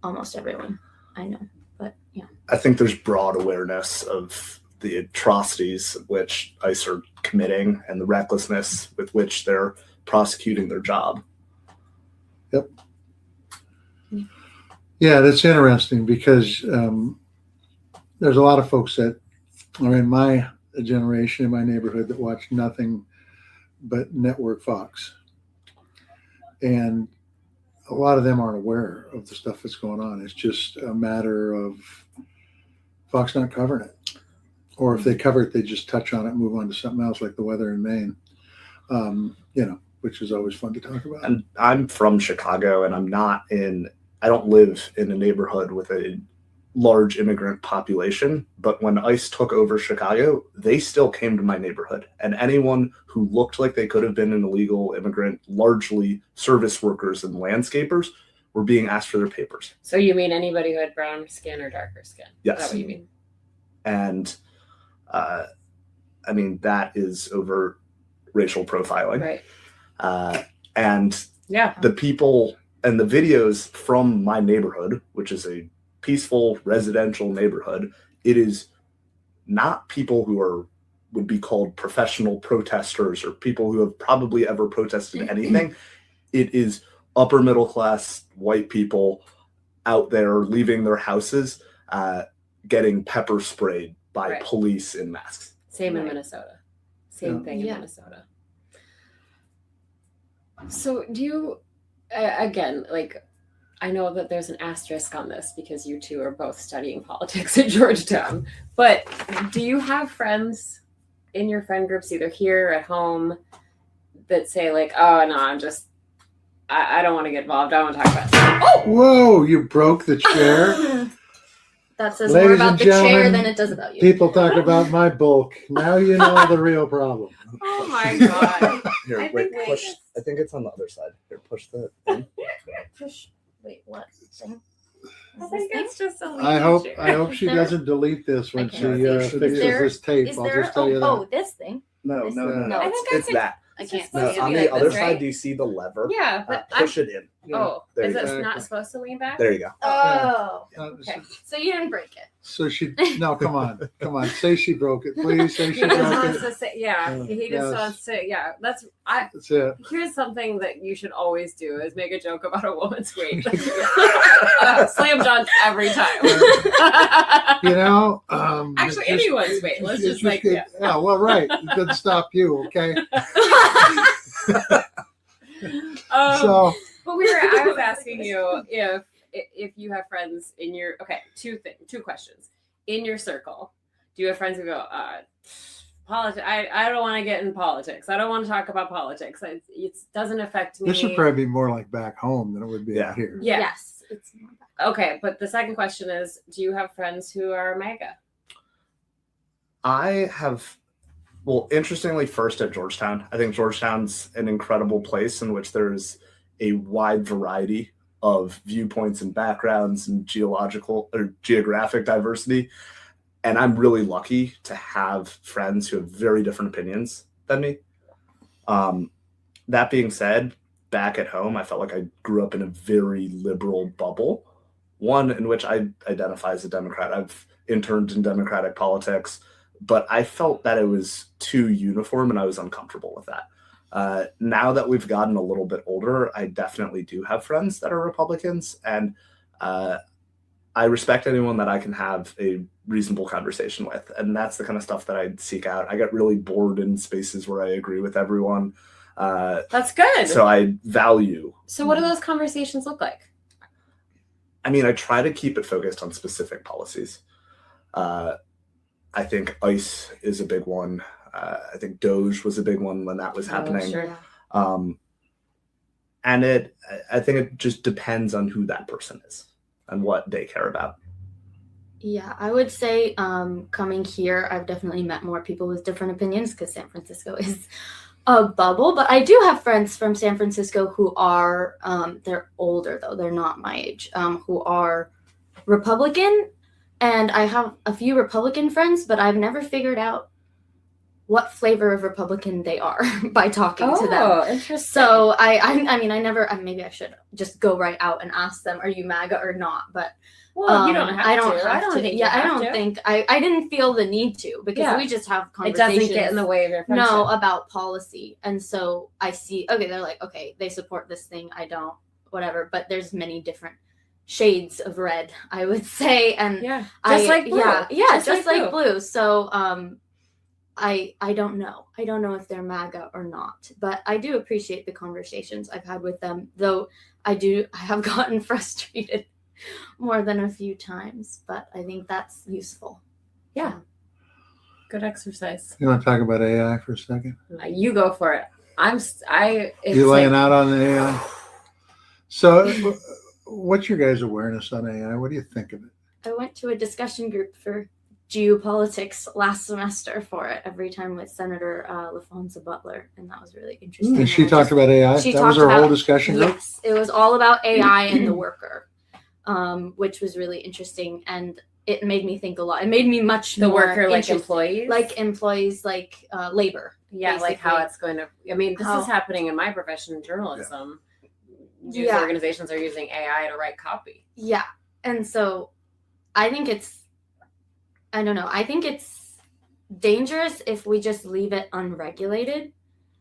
almost everyone I know. But yeah. I think there's broad awareness of the atrocities which ICE are committing and the recklessness with which they're prosecuting their job. Yep. Yeah, that's interesting because there's a lot of folks that are in my generation, in my neighborhood, that watch nothing but Network Fox. And a lot of them aren't aware of the stuff that's going on. It's just a matter of Fox not covering it. Or if they cover it, they just touch on it and move on to something else, like the weather in Maine, which is always fun to talk about. And I'm from Chicago, and I don't live in a neighborhood with a large immigrant population, but when ICE took over Chicago, they still came to my neighborhood. And anyone who looked like they could have been an illegal immigrant, largely service workers and landscapers, were being asked for their papers. So you mean anybody who had brown skin or darker skin? Yes. Is that what you mean? And that is overt racial profiling. Right. And Yeah. the people and the videos from my neighborhood, which is a peaceful residential neighborhood, it is not people who would be called professional protesters or people who have probably ever protested anything. It is upper middle class white people out there leaving their houses, getting pepper sprayed by Right. police in masks. Same in Right. Minnesota. Same Yeah. thing in Yeah. Minnesota. So do you, again, like, I know that there's an asterisk on this because you two are both studying politics at Georgetown, but do you have friends in your friend groups, either here or at home, that say like, oh no, I don't want to get involved. I don't want to talk about it. Oh! Whoa, you broke the chair. That says Ladies more and about the chair gentlemen, than it does about you. People talk about my bulk. Now you know the real problem. Oh my God. Here, I wait, think push. it's- I think it's on the other side. Here, push the thing. Push. Wait, what? Thing? I think it's just a I hope chair. she There- doesn't delete this when I she can't. fixes There- this tape. Is I'll there? just tell you that. Oh, this thing. No, No, I think I it's could- that. I It's can't just see No, supposed it. to on be the like other this, side, right? do you see the lever? Yeah, but Push it in. Oh, There is you it go. not supposed to lean back? There you go. Oh. Okay. So you didn't break it. So no, come on. Say she broke it. Please say He she just broke wants it. to say, yeah. He just Yes. wants to, yeah. That's it. Here's something that you should always do: is make a joke about a woman's weight. Slam dunk every time. You know, Actually, it's just- anyone's weight. Let's it's just like, good. yeah. Well, right. It doesn't stop you, okay? So But I was asking you if you have friends in your, okay, two questions. In your circle, do you have friends who go, politics? I don't want to get in politics. I don't want to talk about politics. It doesn't affect me. this would probably be more like back home than it would be Yeah. out here. Yeah. Yes. It's not bad. Okay, but the second question is, do you have friends who are MAGA? I have, well, interestingly, first at Georgetown. I think Georgetown's an incredible place in which there's a wide variety of viewpoints and backgrounds and geological or geographic diversity. And I'm really lucky to have friends who have very different opinions than me. That being said, back at home, I felt like I grew up in a very liberal bubble, one in which I identify as a Democrat. I've interned in Democratic politics, but I felt that it was too uniform and I was uncomfortable with that. Now that we've gotten a little bit older, I definitely do have friends that are Republicans, and I respect anyone that I can have a reasonable conversation with. And that's the kind of stuff that I seek out. I get really bored in spaces where I agree with everyone. That's good. So I value. So what do those conversations look like? I mean, I try to keep it focused on specific policies. I think ICE is a big one. I think Doge was a big one when that was happening. Sure. And I think it just depends on who that person is and what they care about. Yeah, I would say coming here, I've definitely met more people with different opinions because San Francisco is a bubble. But I do have friends from San Francisco who are, they're older though, they're not my age, who are Republican. And I have a few Republican friends, but I've never figured out what flavor of Republican they are by talking to them. Oh, interesting. So I mean, I never, maybe I should just go right out and ask them, are you MAGA or not? But well, you don't have I don't to. have I don't to. think you Yeah, I have don't to. think I didn't feel the need to because Yeah. we just have It conversations. doesn't get in the way of your friendship. No, about policy. And so I see, okay, they're like, okay, they support this thing. I don't, whatever. But there's many different shades of red, I would say. And Yeah. Just like blue. Yeah, just like blue. So I don't know. I don't know if they're MAGA or not. But I do appreciate the conversations I've had with them, though I have gotten frustrated more than a few times. But I think that's useful. Yeah. Good exercise. You want to talk about AI for a second? You go for it. It's You laying like- out on the AI? So, what's your guys' awareness on AI? What do you think of it? I went to a discussion group for geopolitics last semester for it every time with Senator LaFonza Butler, and that was really interesting. And she I talked just- about AI? she That was talked her whole about- discussion group? Yes, it was all about AI and the worker, which was really interesting, and it made me think a lot. It made me much the more worker, like interest- employees, like labor. yeah, like how basically. it's going to. I mean, this How- is happening in my profession in journalism. News Yeah. organizations are using AI to write copy. Yeah, and so I think it's dangerous if we just leave it unregulated.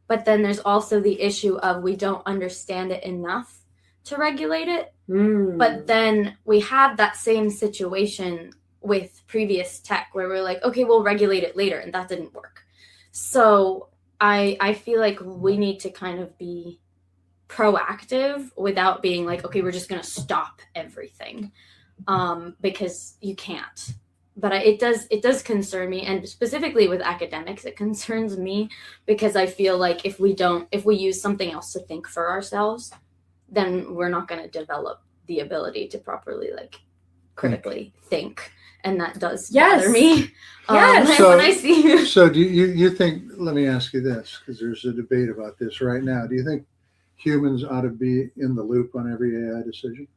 But then there's also the issue of we don't understand it enough to regulate it. But then we had that same situation with previous tech where we're like, okay, we'll regulate it later, and that didn't work. So I feel like we need to kind of be proactive without being like, okay, we're just going to stop everything, because you can't. But it does concern me, and specifically with academics, it concerns me because I feel like if we use something else to think for ourselves, then we're not going to develop the ability to properly critically think, and that does bother me. Yes. So- when I see So, do you think, let me ask you this, because there's a debate about this right now. Do you think humans ought to be in the loop on every AI decision?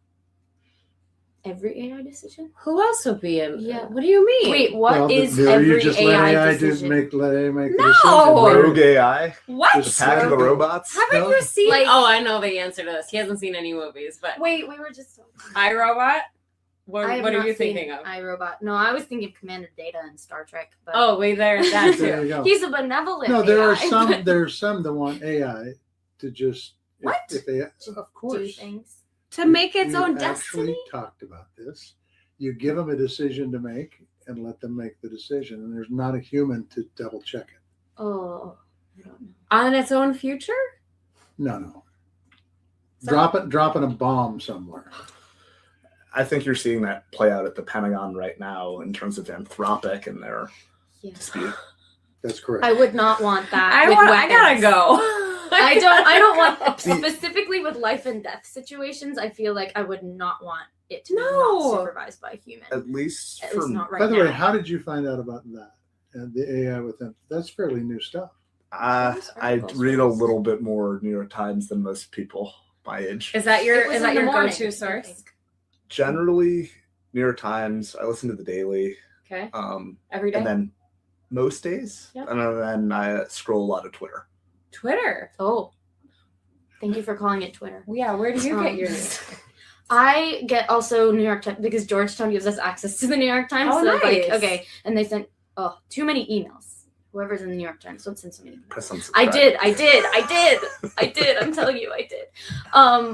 every AI decision. Who else would be in? Yeah. What do you mean? Wait, what is you every just AI let AI decision? let AI make the No! decision? Rogue AI, What? Attack of the Robots. Haven't No. you seen? Like- oh, I know the answer to this. He hasn't seen any movies, but Wait, we were just. iRobot. What I have are not you seen thinking of? iRobot. No, I was thinking of Commander Data and Star Trek. But Oh, wait, there's that There too. you go. he's a benevolent. No, there are AI, some. but There's some that want AI to just What? If they, of do course, things. To make its You own actually destiny. talked about this. You give them a decision to make and let them make the decision, and there's not a human to double check it. Oh, I don't know. On its own future? No. So- Dropping a bomb somewhere. I think you're seeing that play out at the Pentagon right now in terms of Anthropic and their Yeah. dispute. That's correct. I would not want that. I with gotta weapons. go. I don't want specifically with life and death situations. I feel like I would not want it to be No. not supervised by a human. At least At for least not right By the now. way, how did you find out about that? And the AI with them? That's fairly new stuff. Those I articles read a released. little bit more New York Times than most people my age. Is that your It was is that in the your morning, go-to I source? think. Generally, New York Times. I listen to the Daily, Okay. and Every day. then most days, Yep. and then I scroll a lot of Twitter. Twitter. Oh, thank you for calling it Twitter. Well, yeah, where do you get Um, your news? I get also New York Times because Georgetown gives us access to the New York Times. Oh, so it's like, nice. okay, and they sent too many emails. Whoever's in the New York Times, don't send somebody. Press unsubscribe. I did. I'm telling you, I did.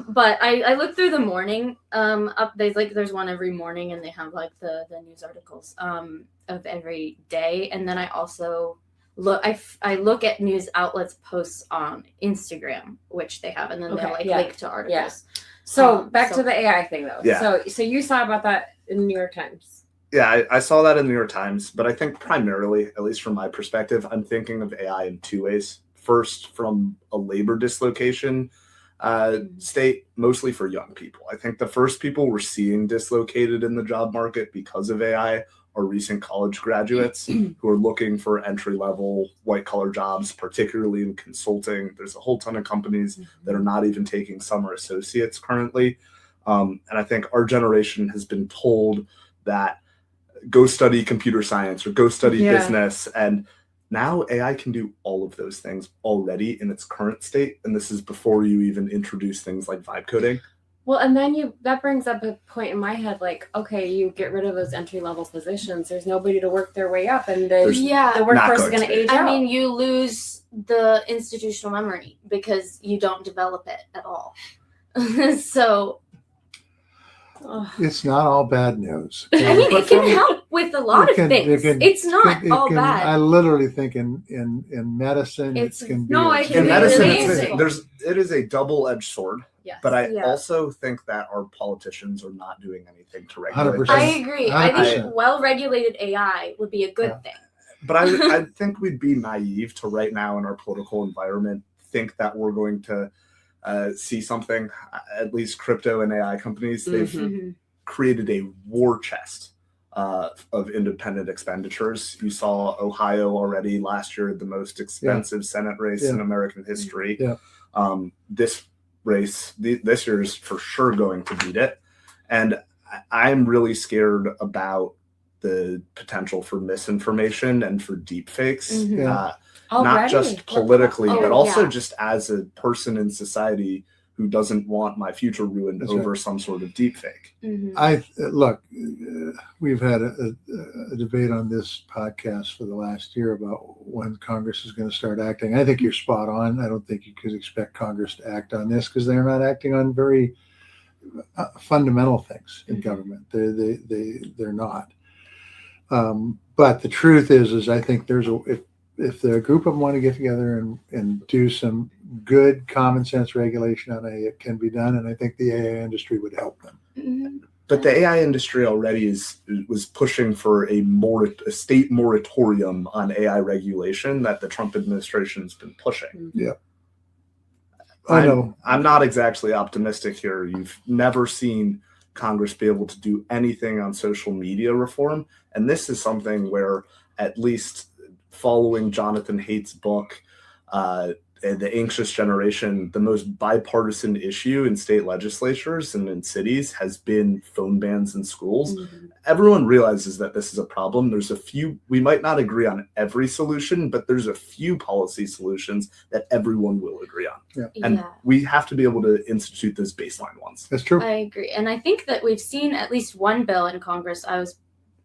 But I look through the morning there's one every morning, and they have like the news articles of every day, and then I also I look at news outlets posts on Instagram, which they have, and then they'll link to articles. Yeah. So back to the AI thing though. Yeah. So you saw about that in the New York Times. Yeah, I saw that in the New York Times, but I think primarily, at least from my perspective, I'm thinking of AI in two ways. First, from a labor dislocation state, mostly for young people. I think the first people we're seeing dislocated in the job market because of AI are recent college graduates who are looking for entry-level white-collar jobs, particularly in consulting. There's a whole ton of companies that are not even taking summer associates currently. And I think our generation has been told that go study computer science or go study business. And now AI can do all of those things already in its current state. And this is before you even introduce things like vibe coding. Well, and then that brings up a point in my head, like, okay, you get rid of those entry-level positions. There's nobody to work their way up, and the workforce is going to age out. I mean, you lose the institutional memory because you don't develop it at all. So It's not all bad news. I mean, it can help with a lot of things. It's not all bad. I literally think in medicine, it can be. In medicine, amazing. it is a double-edged sword. Yes. But I also think that our politicians are not doing anything to regulate 100%. this. I agree. I 100%. think well-regulated AI would be a good thing. But I think we'd be naive to right now in our political environment think that we're going to see something. At least crypto and AI companies, they've created a war chest of independent expenditures. You saw Ohio already last year, the most expensive Senate race in American history. This race this year is for sure going to beat it, and I'm really scared about the potential for misinformation and for deep fakes, not just politically, but also just as a person in society who doesn't want my future ruined over some sort of deep fake. We've had a debate on this podcast for the last year about when Congress is going to start acting. I think you're spot on. I don't think you could expect Congress to act on this because they're not acting on very fundamental things in government. They're not. But the truth is I think if the group of them want to get together and do some good common sense regulation on AI, it can be done, and I think the AI industry would help them. But the AI industry already was pushing for a state moratorium on AI regulation that the Trump administration has been pushing. Yeah, I know. I'm not exactly optimistic here. You've never seen Congress be able to do anything on social media reform, and this is something where, at least following Jonathan Haidt's book, The Anxious Generation, the most bipartisan issue in state legislatures and in cities has been phone bans in schools. Everyone realizes that this is a problem. There's a few, we might not agree on every solution, but there's a few policy solutions that everyone will agree on. And we have to be able to institute those baseline ones. That's true. I agree. And I think that we've seen at least one bill in Congress. I was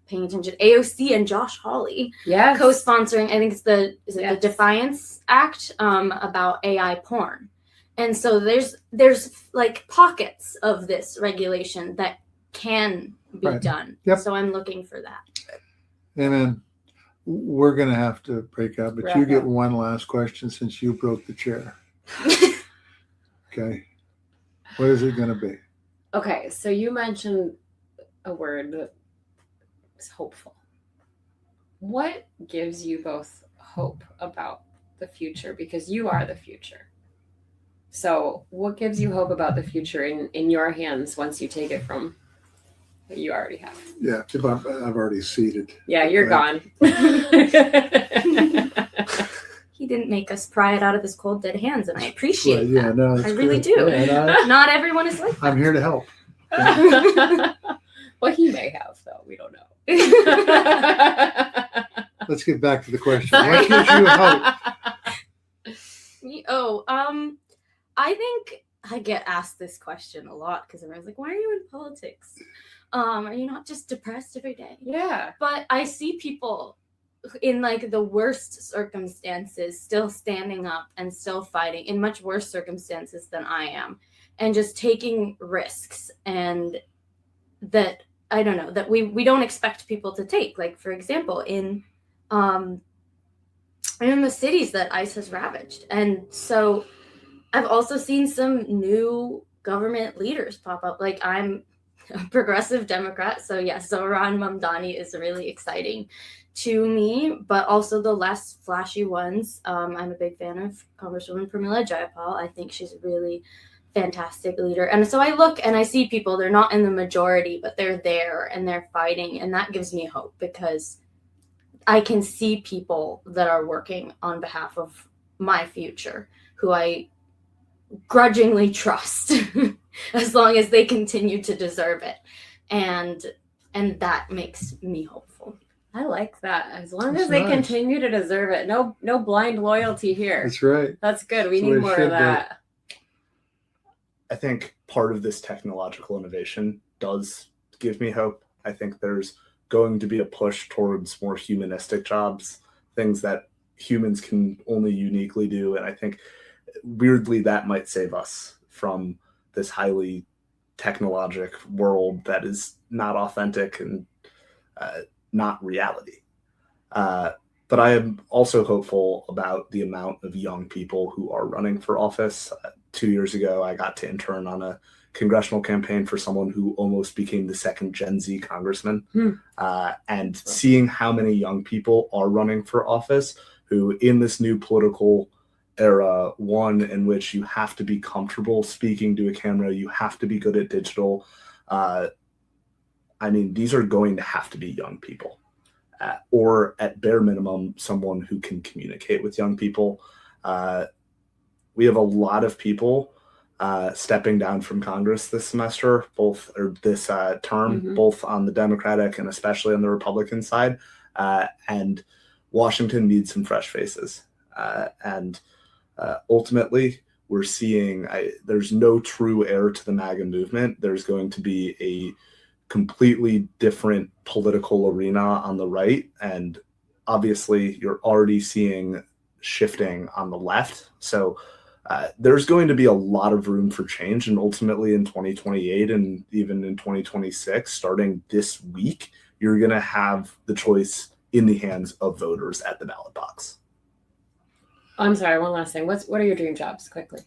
paying attention. AOC and Josh Hawley co-sponsoring, I think it's the Defiance Act about AI porn. And so there's like pockets of this regulation that can be done. So I'm looking for that. And then we're going to have to break up, but you get one last question since you broke the chair. Okay. What is it going to be? Okay. So you mentioned a word that is hopeful. What gives you both hope about the future? Because you are the future. So what gives you hope about the future in your hands once you take it from what you already have? Yeah, I've already seated. Yeah, you're gone. He didn't make us pry it out of his cold dead hands, and I appreciate that. No, I really do. Not everyone is like that. I'm here to help. Well, he may have, though. We don't know. Let's get back to the question. What gives you hope? I think I get asked this question a lot because everyone's like, why are you in politics? Are you not just depressed every day? Yeah. But I see people in like the worst circumstances, still standing up and still fighting in much worse circumstances than I am, and just taking risks, and that I don't know that we don't expect people to take. Like, for example, in the cities that ICE has ravaged. And so I've also seen some new government leaders pop up. Like, I'm a progressive Democrat, so yes, Zohran Mamdani is really exciting to me, but also the less flashy ones. I'm a big fan of Congresswoman Pramila Jayapal. I think she's a really fantastic leader. And so I look and I see people, they're not in the majority, but they're there and they're fighting. And that gives me hope, because I can see people that are working on behalf of my future who I grudgingly trust as long as they continue to deserve it. And that makes me hopeful. I like that. As long That's as they nice. continue to deserve it. No blind loyalty here. That's right. That's good. We That's the way need it more should of be. that. I think part of this technological innovation does give me hope. I think there's going to be a push towards more humanistic jobs, things that humans can only uniquely do. And I think weirdly that might save us from this highly technologic world that is not authentic and not reality. But I am also hopeful about the amount of young people who are running for office. 2 years ago, I got to intern on a congressional campaign for someone who almost became the second Gen Z congressman. And seeing how many young people are running for office who, in this new political era, one in which you have to be comfortable speaking to a camera, you have to be good at digital. I mean, these are going to have to be young people. Or at bare minimum, someone who can communicate with young people. We have a lot of people stepping down from Congress this semester, this term, both on the Democratic and especially on the Republican side. And Washington needs some fresh faces. And ultimately, we're seeing there's no true heir to the MAGA movement. There's going to be a completely different political arena on the right. And obviously, you're already seeing shifting on the left. So there's going to be a lot of room for change. And ultimately in 2028 and even in 2026, starting this week, you're going to have the choice in the hands of voters at the ballot box. I'm sorry, one last thing. What are your dream jobs, quickly?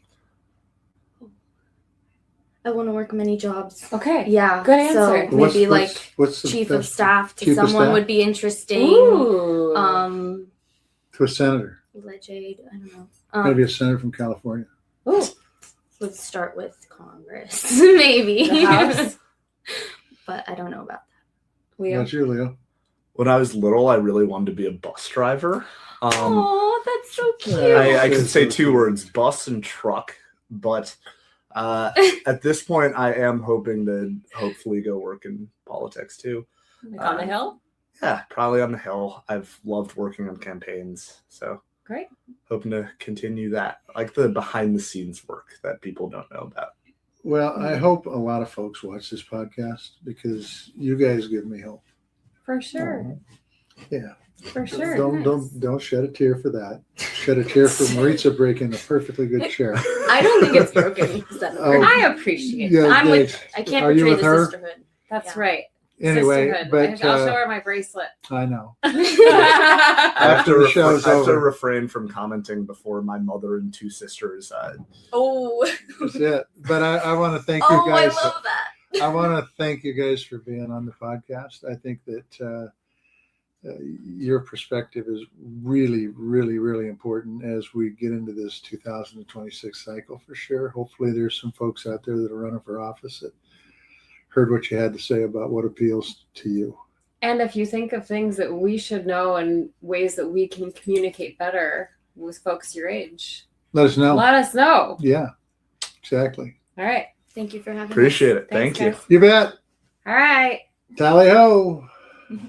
I want to work many jobs. Okay. Yeah. Good answer. So maybe what's the chief of best- staff to chief of someone staff? would be interesting. Ooh. To a senator, Legade, I don't know. maybe a senator from California. Ooh. Let's start with Congress, maybe. The House. But I don't know about Leo. Not you, Leo. When I was little, I really wanted to be a bus driver. that. Oh, that's so cute. I could say two words, bus and truck, but at this point, I am hoping to hopefully go work in politics too. Like on the Hill? Yeah, probably on the Hill. I've loved working on campaigns, so Great. hoping to continue that, like the behind the scenes work that people don't know about. Well, I hope a lot of folks watch this podcast because you guys give me hope. For sure. Yeah. For sure. Don't shed a tear for that. Shed a tear for Maritza breaking a perfectly good chair. I don't think it's broken. Oh. I appreciate Yeah, that. I'm with. thanks. I can't Are you betray with the her? sisterhood. That's Yeah. right. Anyway, Sisterhood. but I'll show her my bracelet. I know. I have to the show's over. refrain from commenting before my mother and two sisters. Oh. That's it. But I want to thank Oh, you I guys. love that. I want to thank you guys for being on the podcast. I think that your perspective is really, really, really important as we get into this 2026 cycle for sure. Hopefully there's some folks out there that are running for office that heard what you had to say about what appeals to you. And if you think of things that we should know and ways that we can communicate better with folks your age, Let us know. let us know. Yeah, exactly. All right. Thank you for having Appreciate it. Thanks, Thank you. guys. You bet. All right. Tally ho. us.